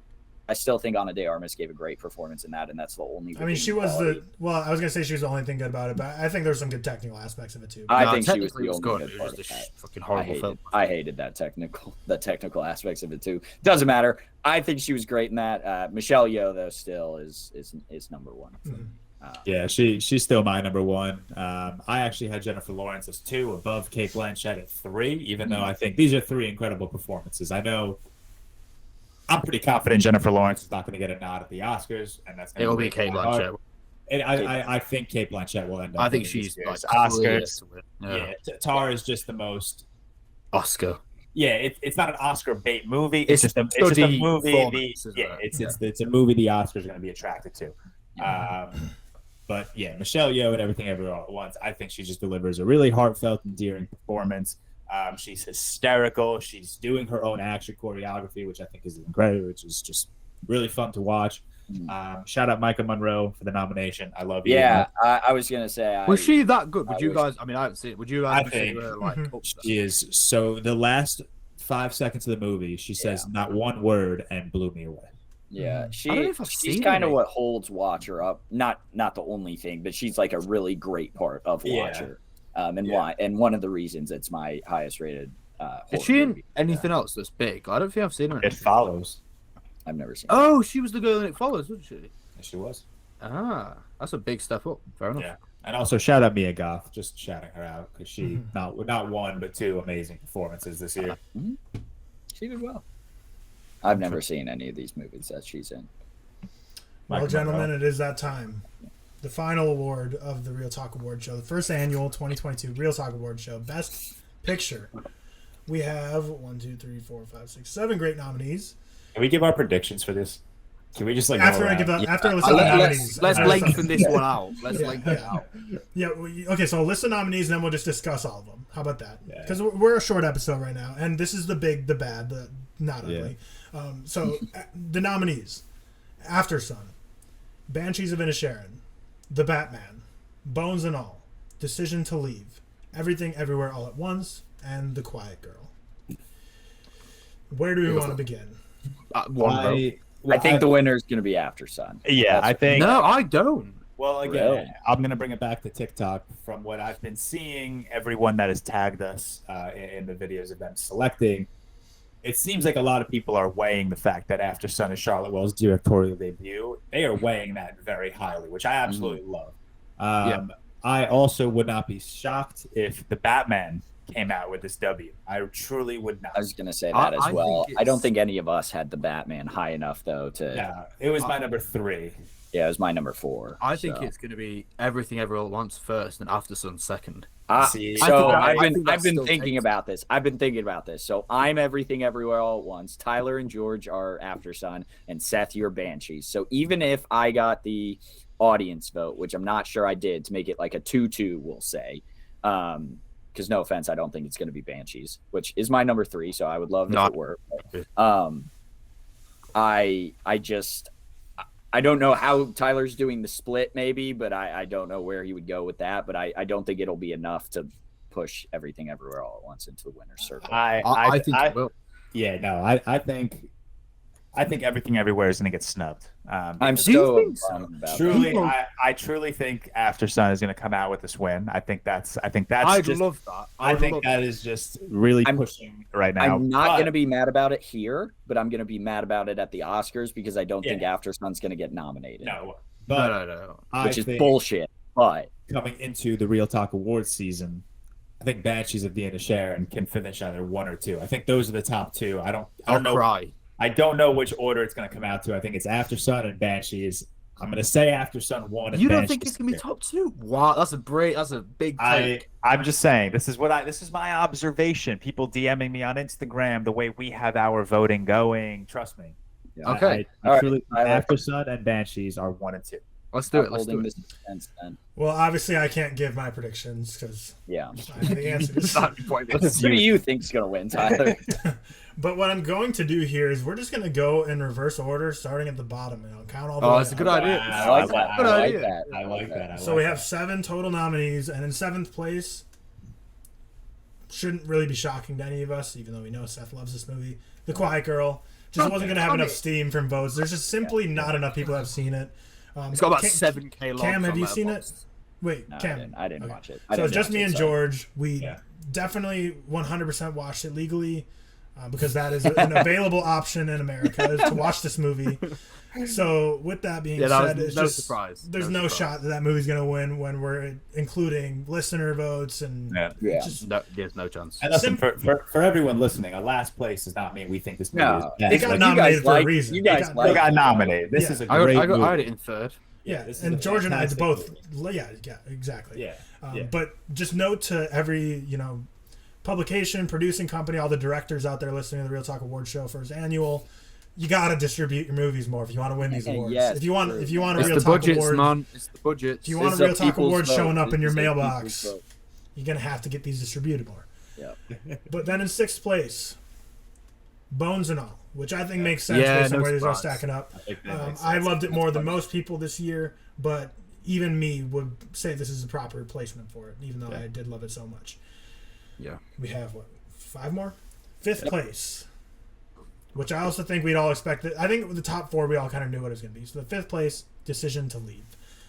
I still think Ana de Armas gave a great performance in that, and that's the only. I mean, she was quality. I was gonna say she was the only thing good about it, but I think there's some good technical aspects of it too. I think she was the technically only good. good It part was of just that. fucking horrible film. I hated the technical aspects of it too. Doesn't matter. I think she was great in that. Michelle Yeoh though still is number one. Yeah, she's still my number one. I actually had Jennifer Lawrence as 2, above Kate Blanchett at 3, even though I think these are 3 incredible performances. I know I'm pretty confident Jennifer Lawrence is not going to get a nod at the Oscars, and that's It'll be Kate Blanchett. And I think Kate Blanchett will end up. I think winning she's this like year's Oscars. Yeah. Tar is just the most. Oscar. Yeah, it's not an Oscar bait movie. It's just a study movie. performance, isn't It's a movie the Oscars are going to be attracted to. But yeah, Michelle Yeoh and Everything Everywhere All at Once. I think she just delivers a really heartfelt, endearing performance. She's hysterical. She's doing her own action choreography, which I think is incredible, which is just really fun to watch. Shout out Micah Monroe for the nomination. I love you. Yeah, I was gonna say. Was she that good? Would you guys? I mean, I haven't seen it. Would you guys consider her like? She is. So the last 5 seconds of the movie, she says not one word and blew me away. Yeah, she's kind of what holds Watcher up. Not the only thing, but she's like a really great part of Watcher. And one of the reasons it's my highest rated. Is she in anything else that's big? I don't think I've seen her. It Follows. I've never seen. Oh, she was the girl in It Follows, wasn't she? Yes, she was. Ah, that's a big step up. Fair enough. Yeah, and also shout out Mia Goth, just shouting her out because she not one but 2 amazing performances this year. She did well. I've never seen any of these movies that she's in. Well, gentlemen, it is that time. The final award of the ReelTok Awards Show, the first annual 2022 ReelTok Awards Show, Best Picture. We have 7 great nominees. Can we give our predictions for this? Can we just after I list of nominees? Let's lengthen this one out. Lengthen it out. Yeah. Okay. So a list of nominees, and then we'll just discuss all of them. How about that? Because we're a short episode right now, and this is the big, the bad, the not ugly. So the nominees: After Sun, Banshees of Inisherin, The Batman, Bones and All, Decision to Leave, Everything Everywhere All at Once, and The Quiet Girl. Where do we want to begin? I think the winner is going to be After Sun. Yeah, I think. No, I don't. Well, again, I'm going to bring it back to TikTok. From what I've been seeing, everyone that has tagged us in the videos of them selecting, it seems like a lot of people are weighing the fact that After Sun is Charlotte Wells' directorial debut. They are weighing that very highly, which I absolutely love. I also would not be shocked if The Batman came out with this W. I truly would not. I was going to say that as well. I don't think any of us had The Batman high enough, though, to... Yeah, it was my number 3. Yeah, it was my number 4. I think it's going to be Everything Everywhere All at Once first and After Sun second. I've been thinking about this. So I'm Everything Everywhere All at Once. Tyler and George are After Sun, and Seth, you're Banshees. So even if I got the audience vote, which I'm not sure I did, to make it like a 2-2, we'll say, because no offense, I don't think it's going to be Banshees, which is my number 3. So I would love if it were. I don't know how Tyler's doing the split, maybe, but I don't know where he would go with that. But I don't think it'll be enough to push Everything Everywhere All at Once into the winner's circle. I think it will. Yeah, no, I think Everything Everywhere is going to get snubbed. I'm so bummed about truly, I truly think After Sun is going to come out with this win. I think that's. I'd love that. I think that is just really pushing right now. I'm not going to be mad about it here, but I'm going to be mad about it at the Oscars because I don't think After Sun's going to get nominated. No, which is bullshit. But coming into the ReelTok Awards season, I think Banshees of Inisherin can finish either 1 or 2. I think those are the top 2. I don't know. Cry. I don't know which order it's going to come out to. I think it's After Sun and Banshees. I'm going to say After Sun 1 and You don't Banshees think it's going to be top 2? Wow, that's a big take. I'm just saying, this is my observation. People DMing me on Instagram, the way we have our voting going. Trust me. Yeah. Okay. After Sun and Banshees are 1 and 2. Let's do it. Well, obviously, I can't give my predictions because I know the answers. Who do you think's going to win, Tyler? But what I'm going to do here is we're just going to go in reverse order, starting at the bottom, and I'll count all the way. Oh, that's a good idea. I like that. So we have 7 total nominees, and in 7th place, shouldn't really be shocking to any of us, even though we know Seth loves this movie, The Quiet Girl. Just wasn't going to have enough steam from votes. There's just simply not enough people have seen it. It's got about 7K logs. Cam, have you seen it? Wait, no, Cam. I didn't watch it. So it's just me and George. We definitely 100% watched it legally because that is an available option in America to watch this movie. So with that being said, it's no just surprise. There's no shot that movie's going to win when we're including listener votes and there's no chance. And listen, for everyone listening, a last place does not mean we think this movie is best. It got nominated for a reason. You guys got nominated. This is a great movie. I had it in 3rd. Yeah, and George and I both. Yeah, exactly. Yeah. But just note to every publication, producing company, all the directors out there listening to the ReelTok Awards Show first annual, you gotta distribute your movies more if you want to win these awards. Yes, if you want a ReelTok Award, man. It's the budget. If you want a ReelTok Award showing up in your mailbox, you're gonna have to get these distributed more. Yeah. But then in 6th place, bones and all, which I think makes sense based on where these are stacking up. I loved it more than most people this year, but even me would say this is a proper replacement for it, even though I did love it so much. Yeah. We have, 5 more? 5th place, which I also think we'd all expected. I think with the top 4, we all kind of knew what it was going to be. So the 5th place, Decision to Leave.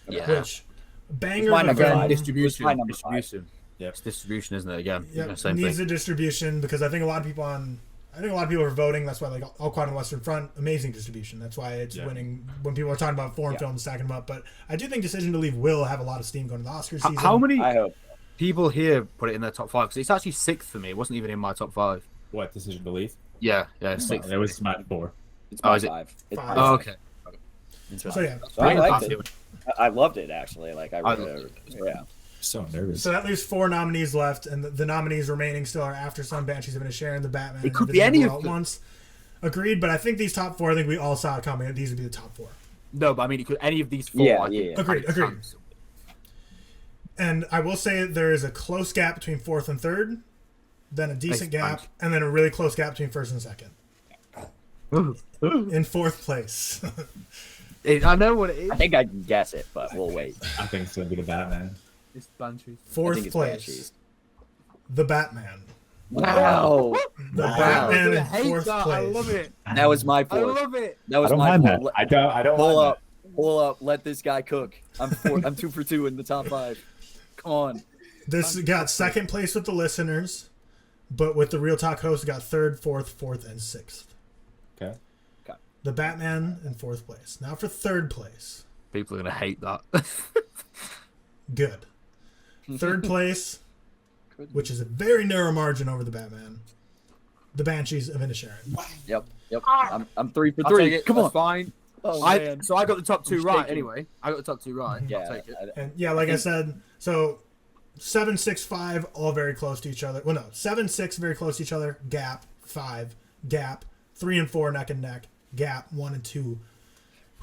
Yeah. Which, banger Mine of a film. Distribution. Yeah. It's distribution, isn't it? Again, Yep. Needs a distribution because I think a lot of people are voting. That's why, like, All Quiet on the Western Front, amazing distribution. That's why it's winning when people are talking about foreign films, stacking them up. But I do think Decision to Leave will have a lot of steam going to the Oscar season. How many I hope. people here put it in their top 5? Because it's actually 6th for me. It wasn't even in my top 5. What, Decision to Leave? Yeah, 6th. It was my 4. It's my is it? 5. It's 5. Oh, okay. So yeah, So I liked it. I loved it actually. Like I really, yeah. So nervous. So that leaves 4 nominees left, and the nominees remaining still are After Sun, Banshees of Inisherin, The Batman. It could and be any Invisible of them. All at Once. Agreed, but I think these top 4, I think we all saw it coming. These would be the top 4. No, but I mean, it could any of these 4. Yeah. Agreed. And I will say there is a close gap between 4th and 3rd, then a decent gap, and then a really close gap between 1st and 2nd. In 4th place. I know what it is. I think I can guess it, but we'll wait. I think it's going to be the Batman. It's Banshees. 4th place. Banshees. The Batman. Wow. The Batman in I hate 4th that. place. I love it. That was my I 4th. love it. That was I don't my mind 4th. that. I don't Pull mind up. Pull up. Let this guy cook. I'm 2 for 2 in the top 5. Come on. This got 2nd place with the listeners, but with the ReelTok host, it got 3rd, 4th, and 6th. Okay. The Batman in 4th place. Now for 3rd place. People are gonna hate that. Good. 3rd place, which is a very narrow margin over the Batman. The Banshees of Inisherin. Yep. I'm 3 for I'll 3. take it. Come That's on. fine. Oh, man. So I got the top 2 right. shaking. Anyway, I got the top 2 right. Yeah. I'll take it. And yeah, like I said, so 7, 6, 5, all very close to each other. Well, no, 7, 6, very close to each other. Gap. 5, gap. 3 and 4, neck and neck. Gap. 1 and 2,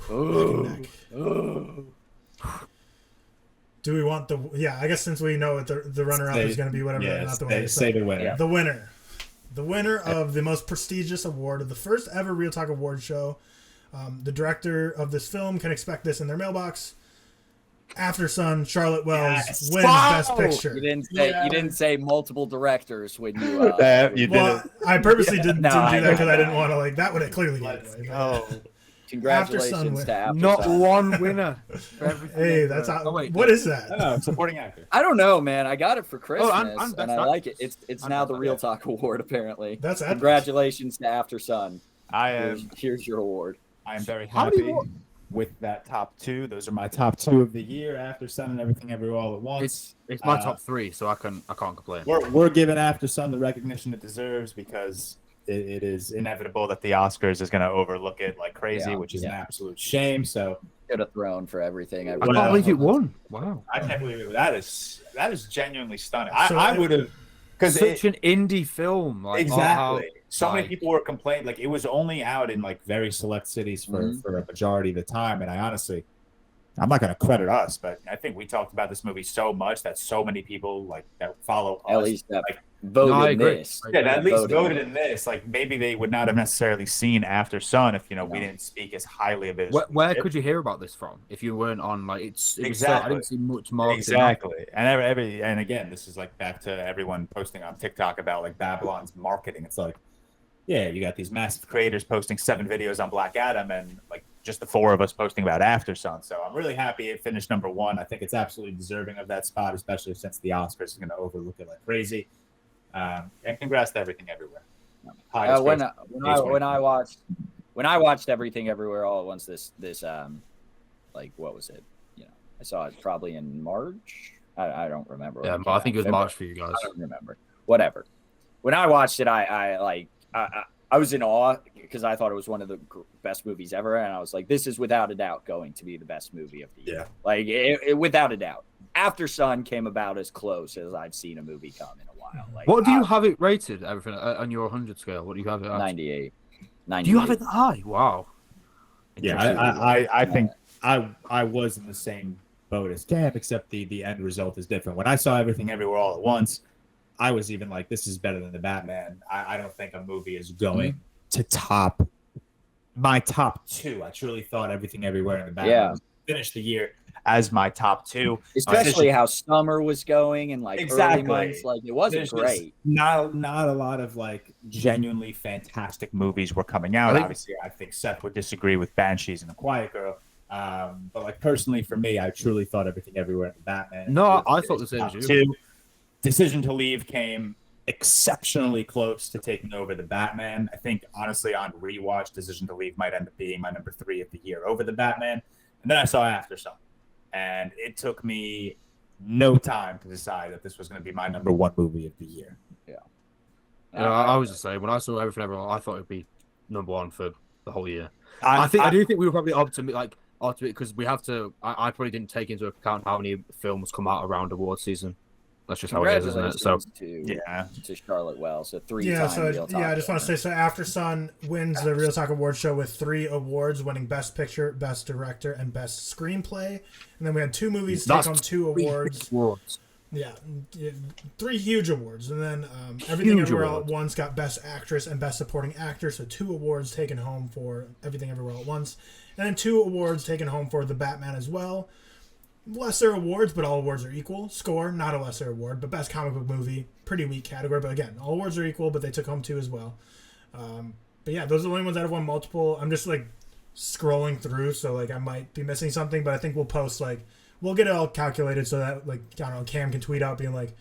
neck and neck. Do we want the? Yeah, I guess since we know what the runner-up is going to be, whatever. Not the winner. Say the winner. Yeah. The winner. The winner of the most prestigious award of the first ever ReelTok Awards Show. The director of this film can expect this in their mailbox. After Sun, Charlotte Wells wins Best Picture. You didn't say multiple directors when you. You did Well, it. I purposely didn't do that know. because I didn't want to that would have clearly given it away. Oh, Congratulations to After Not Sun. one winner. For everything. Hey, that's how. Oh, wait, what is that? no, supporting actor. I don't know, man. I got it for Christmas, I'm and I like it. It's now the ReelTok Award, apparently. That's it. Congratulations to After Sun. I am. Here's your award. I am very How many happy more? with that top 2. Those are my top 2 of the year. After Sun and Everything Everywhere All at Once. It's my top 3, so I can't complain. We're giving After Sun the recognition it deserves because it is inevitable that the Oscars is going to overlook it like crazy, which is an absolute shame. So Could have thrown for everything. I can't believe it won. Wow. I can't believe it. That is genuinely stunning. So I would have because Such an indie film. Like, exactly. So many like- people were complaining like it was only out in like very select cities for a majority of the time, and I'm not going to credit us, but I think we talked about this movie so much that so many people like that follow At us, least that like, voted I agree. this. yeah, that at least voted. voted in this. Like maybe they would not have necessarily seen After Sun if we didn't speak as highly of it. As Where could you hear about this from if you weren't on like it was Exactly. I didn't see much marketing. Exactly, and and again, this is like back to everyone posting on TikTok about like Babylon's marketing. It's like, yeah, you got these massive creators posting 7 videos on Black Adam, and like just the 4 of us posting about After Sun. So I'm really happy it finished number 1. I think it's absolutely deserving of that spot, especially since the Oscars is going to overlook it like crazy. And congrats to Everything Everywhere. When I watched Everything Everywhere All at Once this like what was it? I saw it probably in March. I don't remember. Yeah, but I think it was March for you guys. I don't remember. Whatever. When I watched it, I was in awe because I thought it was one of the best movies ever, and I was like, "This is without a doubt going to be the best movie of the year." Yeah. Like it, without a doubt. After Sun came about as close as I've seen a movie come in a while. Like, What do you have it rated? Everything on your 100 scale? What do you have it at? 98. Do you have it that high? Wow. Yeah, I think I was in the same boat as Camp, except the end result is different. When I saw Everything Everywhere All at Once, I was even like, this is better than the Batman. I don't think a movie is going to top my top two. I truly thought Everything Everywhere in the Batman finished the year as my top two, especially how summer was going and like early months. Like it wasn't great. Not a lot of like genuinely fantastic movies were coming out. Obviously, I think Seth would disagree with Banshees and A Quiet Girl. But like personally for me, I truly thought Everything Everywhere in the Batman. No, I thought the same as you. Decision to Leave came exceptionally close to taking over the Batman. I think honestly on rewatch, Decision to Leave might end up being my number 3 of the year over the Batman. And then I saw After Sun, and it took me no time to decide that this was going to be my number 1 movie of the year. Yeah. I was the same. When I saw Everything Everywhere, I thought it would be number 1 for the whole year. I do think we were probably up to it because we have to. I probably didn't take into account how many films come out around award season. That's just how it is, isn't it? So to Charlotte Wells, so 3 times. ReelTok. I just want to say, so After Sun wins the ReelTok Awards Show with 3 awards, winning Best Picture, Best Director, and Best Screenplay. And then we had 2 movies take home 2 awards. Yeah, 3 huge awards. And then Everything Everywhere All at Once got Best Actress and Best Supporting Actor, so 2 awards taken home for Everything Everywhere All at Once. And then 2 awards taken home for The Batman as well. Lesser awards, but all awards are equal. Score, not a lesser award, but Best Comic Book Movie, pretty weak category. But again, all awards are equal, but they took home 2 as well. But yeah, those are the only ones that have won multiple. I'm just like scrolling through, so like I might be missing something, but I think we'll post we'll get it all calculated so that I don't know, Cam can tweet out being like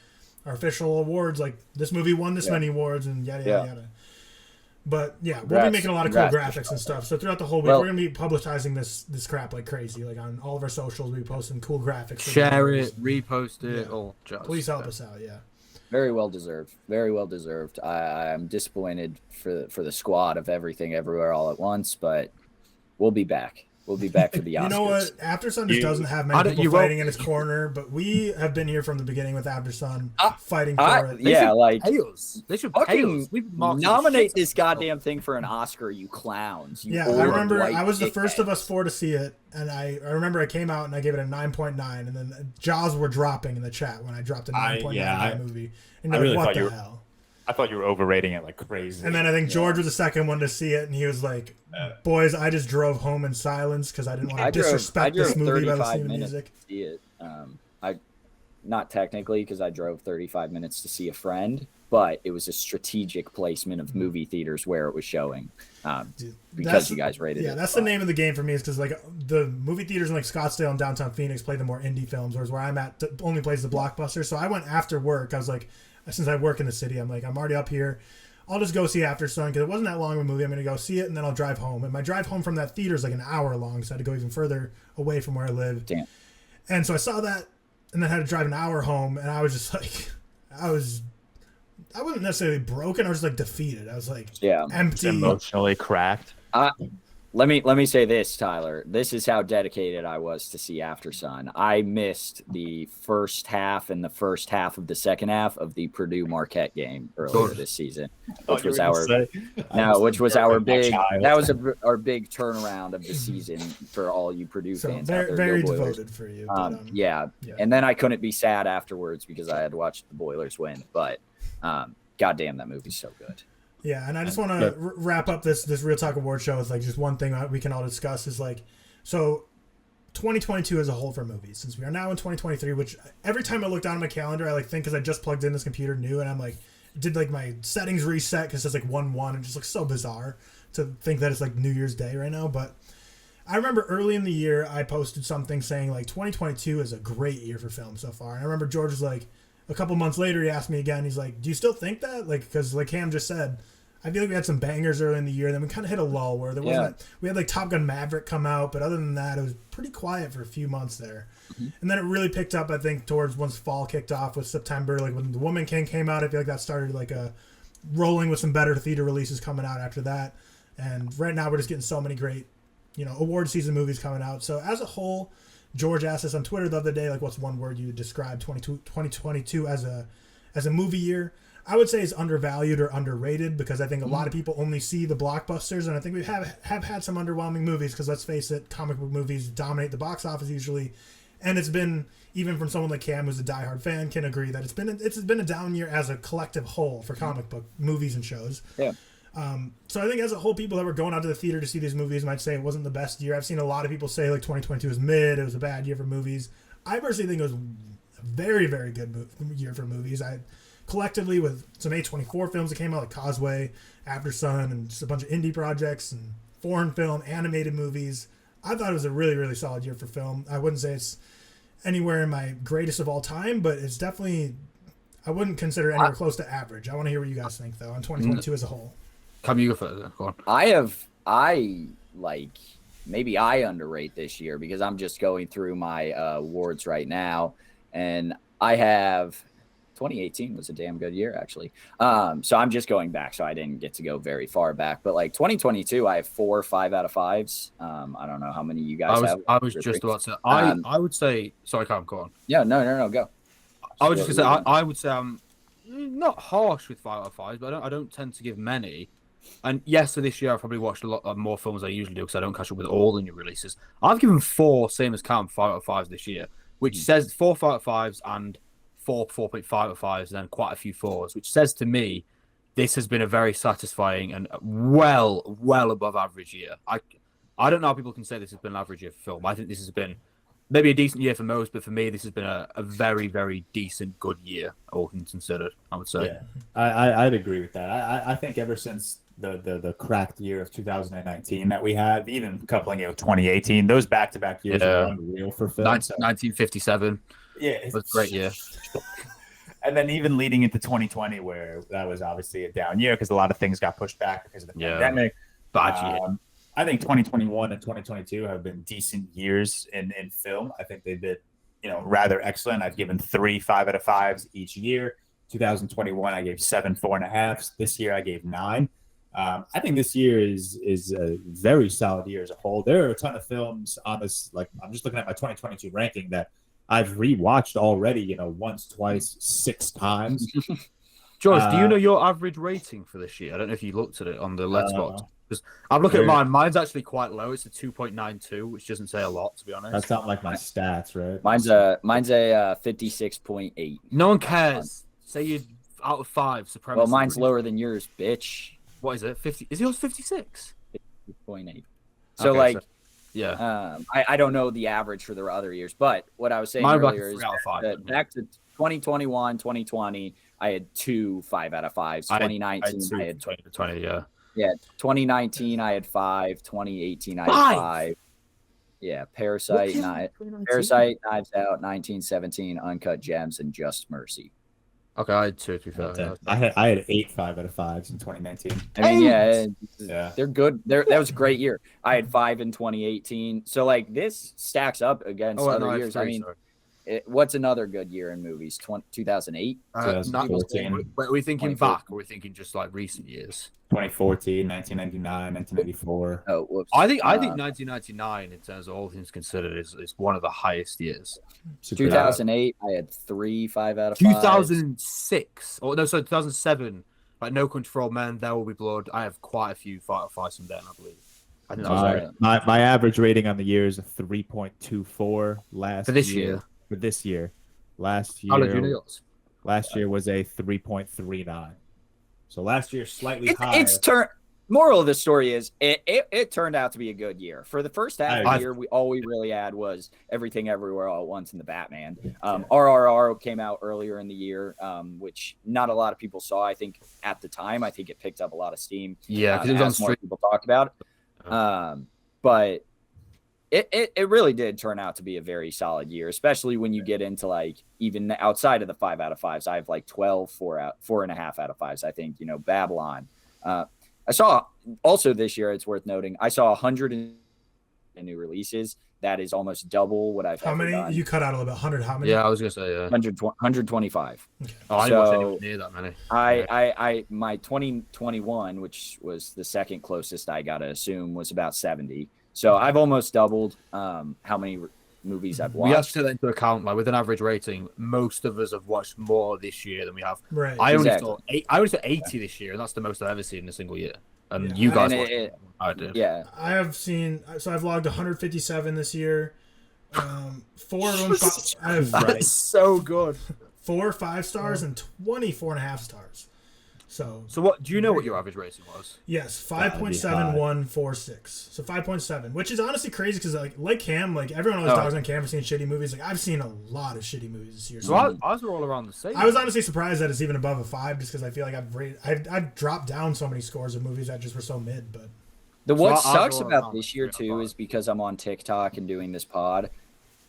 our official awards, like this movie won this many awards and yada yada yada. But yeah, we'll be making a lot of cool graphics and stuff. So throughout the whole week, we're gonna be publicizing this crap like crazy. Like on all of our socials, we'll be posting cool graphics. Share it, repost it, or just please help us out. Yeah. Very well deserved. Very well deserved. I'm disappointed for the squad of Everything Everywhere All at Once, but we'll be back. We'll be back for the Oscars. You know what? After Sun just doesn't have many people fighting in its corner, but we have been here from the beginning with After Sun fighting for it. They should fucking nominate this goddamn thing for an Oscar, you clowns. You I remember I was the first of us 4 to see it, and I remember I came out and I gave it a 9.9, and then jaws were dropping in the chat when I dropped a 9.9 on the movie. And you're like, what the hell? I thought you were overrating it like crazy. And then I think George was the second one to see it, and he was like, boys, I just drove home in silence because I didn't want to disrespect this movie by listening to music. To see it. Not technically because I drove 35 minutes to see a friend, but it was a strategic placement of movie theaters where it was showing because you guys rated it. Yeah, that's the name of the game for me is because like the movie theaters in like Scottsdale and downtown Phoenix play the more indie films, whereas where I'm at only plays the blockbusters. So I went after work. I was like, since I work in the city, I'm like, I'm already up here. I'll just go see After Sun because it wasn't that long of a movie. I'm going to go see it, and then I'll drive home. And my drive home from that theater is like an hour long, so I had to go even further away from where I live. Damn. And so I saw that, and then had to drive an hour home, and I was just like, I wasn't necessarily broken. I was just like defeated. I was like empty. Emotionally cracked. Let me say this, Tyler. This is how dedicated I was to see After Sun. I missed the first half and the first half of the second half of the Purdue Marquette game earlier this season, which was our big our big turnaround of the season for all you Purdue fans. Very devoted for you. And then I couldn't be sad afterwards because I had watched the Boilers win. But goddamn, that movie's so good. Yeah, and I just want to wrap up this ReelTok Awards Show with like just one thing we can all discuss is like, so 2022 as a whole for movies, since we are now in 2023, which every time I look down at my calendar, I like think because I just plugged in this computer new and I'm like, did like my settings reset because it's like 1-1 and it just looks so bizarre to think that it's like New Year's Day right now. But I remember early in the year, I posted something saying like 2022 is a great year for film so far. And I remember George was like, a couple months later, he asked me again. He's like, "Do you still think that?" Like, because like Cam just said, I feel like we had some bangers early in the year. Then we kind of hit a lull where there wasn't. We had like Top Gun Maverick come out, but other than that, it was pretty quiet for a few months there. Mm-hmm. And then it really picked up, I think, towards once fall kicked off with September. Like when The Woman King came out, I feel like that started like a rolling with some better theater releases coming out after that. And right now, we're just getting so many great, award season movies coming out. So as a whole, George asked us on Twitter the other day, like, what's one word you would describe 2022 as a movie year? I would say it's undervalued or underrated because I think a lot of people only see the blockbusters, and I think we have had some underwhelming movies because, let's face it, comic book movies dominate the box office usually, and it's been, even from someone like Cam who's a diehard fan can agree that it's been a down year as a collective whole for comic book movies and shows. Yeah. So I think as a whole, people that were going out to the theater to see these movies might say it wasn't the best year. I've seen a lot of people say like 2022 was mid. It was a bad year for movies. I personally think it was a very, very good year for movies. I collectively, with some A24 films that came out like Causeway, After Sun, and just a bunch of indie projects and foreign film, animated movies, I thought it was a really, really solid year for film. I wouldn't say it's anywhere in my greatest of all time, but it's definitely, I wouldn't consider it anywhere close to average. I want to hear what you guys think, though, on 2022 as a whole. Come, you go first. Go on. Maybe I underrate this year because I'm just going through my awards right now, and I have 2018 was a damn good year, actually. So I'm just going back, so I didn't get to go very far back. But like 2022, I have 4 5 out of 5s. I don't know how many you guys have. I was just about to. I would say. Sorry, Cam, go on. Yeah, no, go. I was just gonna say. I would say I'm not harsh with 5 out of 5s, but I don't tend to give many. And yes, for this year, I've probably watched a lot of more films than I usually do because I don't catch up with all the new releases. I've given 4, same as Cam, 5 out of 5s this year, which says 4 5 out of 5s and 4.5 out of 5s, and then quite a few 4s, which says to me this has been a very satisfying and well above average year. I don't know how people can say this has been an average year for film. I think this has been maybe a decent year for most, but for me, this has been a very, very decent, good year, all things considered, I would say. Yeah, I'd agree with that. I think ever since the cracked year of 2019 that we had, even coupling it with 2018, those back-to-back years are unreal for film. 1957. Yeah, it was a great year. And then even leading into 2020, where that was obviously a down year because a lot of things got pushed back because of the pandemic. Bad year. I think 2021 and 2022 have been decent years in film. I think they've been, rather excellent. I've given 3 5 out of 5s each year. 2021, I gave 7 4.5s. This year, I gave 9. I think this year is a very solid year as a whole. There are a ton of films on this. Like, I'm just looking at my 2022 ranking that I've rewatched already, once, twice, 6 times. Joyce, do you know your average rating for this year? I don't know if you looked at it on the Letterboxd. Because I'm looking at mine. Mine's actually quite low. It's a 2.92, which doesn't say a lot, to be honest. That's not like my stats, right? Mine's a 56.8. No one cares. Say you're out of 5. Supremacy. Well, mine's lower than yours, bitch. What is it? 50? Is yours 56? 50.8. So okay, yeah. I don't know the average for the other years, but what I was saying earlier is that back to 2021, 2020, I had 2 5 out of 5s. 2019, I had 20, yeah. Yeah, 2019 I had 5. 2018 I had 5. Yeah, Parasite, Knives Out, 1917, Uncut Gems, and Just Mercy. Okay, I had 2 to be fair. I had 8 5 out of 5s in 2019. I mean, yeah, they're good. That was a great year. I had 5 in 2018. So like this stacks up against other years. I mean, what's another good year in movies? 2008? 2014. Are we thinking back, or are we thinking just like recent years? 2014, 1999, 1994. Oh, whoops. I think 1999, in terms of all things considered, is one of the highest years. 2008, I had 3 5 out of 5. 2006, 2007. Like No Country for Old Men, There Will Be Blood. I have quite a few 5 out of 5s from then, I believe. I think that was right. My average rating on the year is a 3.24 for this year. For this year, last year. How did you know yours? Last year was a 3.39. So last year slightly higher. Moral of the story is it turned out to be a good year. For the first half of the year, all we really had was Everything Everywhere All at Once in the Batman. RRR came out earlier in the year, which not a lot of people saw. I think at the time, I think it picked up a lot of steam. Yeah, because it was on more people talked about it. But it really did turn out to be a very solid year, especially when you get into like even outside of the 5 out of 5s. I have like 12 4.5 out of 5s. I think Babylon. I saw also this year. It's worth noting I saw 100 new releases. That is almost double what I've. How many? Done. You cut out a little bit. 100. How many? Yeah, I was gonna say 125. Okay. Oh, I didn't watch anywhere near that many. I my 2021, which was the second closest, I gotta assume, was about 70. So I've almost doubled how many movies I've watched. We have to take that into account. Like with an average rating, most of us have watched more this year than we have. Right. I only saw 80 this year, and that's the most I've ever seen in a single year. And you guys watched I did. Yeah. I have seen. So I've logged 157 this year. 4 of them. That's so good. 4 5 stars and 24.5 stars. So what do you know what your average rating was? Yes, 5.7146. So 5.7, which is honestly crazy because like Cam, like everyone always dogs on Cam for seeing shitty movies. Like I've seen a lot of shitty movies this year. So ours were all around the same. I was honestly surprised that it's even above a 5, just because I feel like I've dropped down so many scores of movies that just were so mid. But what sucks about this year too is because I'm on TikTok and doing this pod,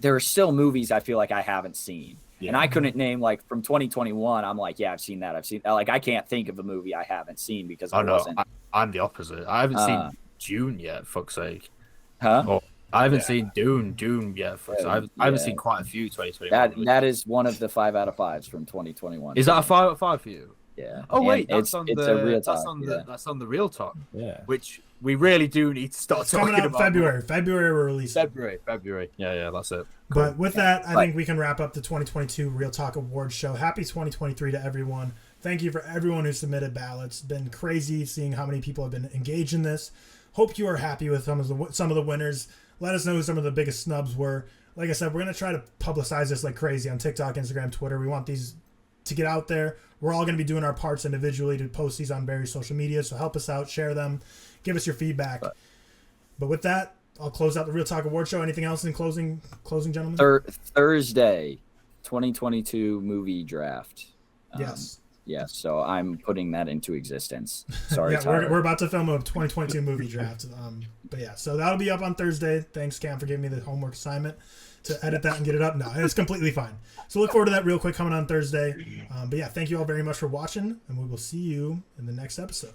there are still movies I feel like I haven't seen. Yeah. And I couldn't name, like, from 2021, I'm like, yeah, I've seen that. Like, I can't think of a movie I haven't seen because I wasn't. I'm the opposite. I haven't seen Dune yet, fuck's sake. Huh? Oh, I haven't seen Dune yet, fuck's sake. I haven't seen quite a few 2021. That is one of the 5 out of 5s from 2021. Is that a 5 out of 5 for you? Yeah. Oh, wait, it's a ReelTok. That's on the ReelTok. Yeah. Which we really do need to start talking coming out about. February we're releasing. February. Yeah, that's it. Cool. But with that, I think we can wrap up the 2022 ReelTok Awards Show. Happy 2023 to everyone. Thank you for everyone who submitted ballots. It's been crazy seeing how many people have been engaged in this. Hope you are happy with some of the winners. Let us know who some of the biggest snubs were. Like I said, we're going to try to publicize this like crazy on TikTok, Instagram, Twitter. We want these to get out there. We're all going to be doing our parts individually to post these on various social media. So help us out, share them, give us your feedback. But with that, I'll close out the ReelTok Award Show. Anything else in closing, gentlemen? Thursday, 2022 movie draft. Yes. Yes, so I'm putting that into existence. Sorry, yeah, we're about to film a 2022 movie draft. But yeah, so that'll be up on Thursday. Thanks, Cam, for giving me the homework assignment to edit that and get it up. No, it's completely fine. So look forward to that real quick coming on Thursday. But yeah, thank you all very much for watching, and we will see you in the next episode.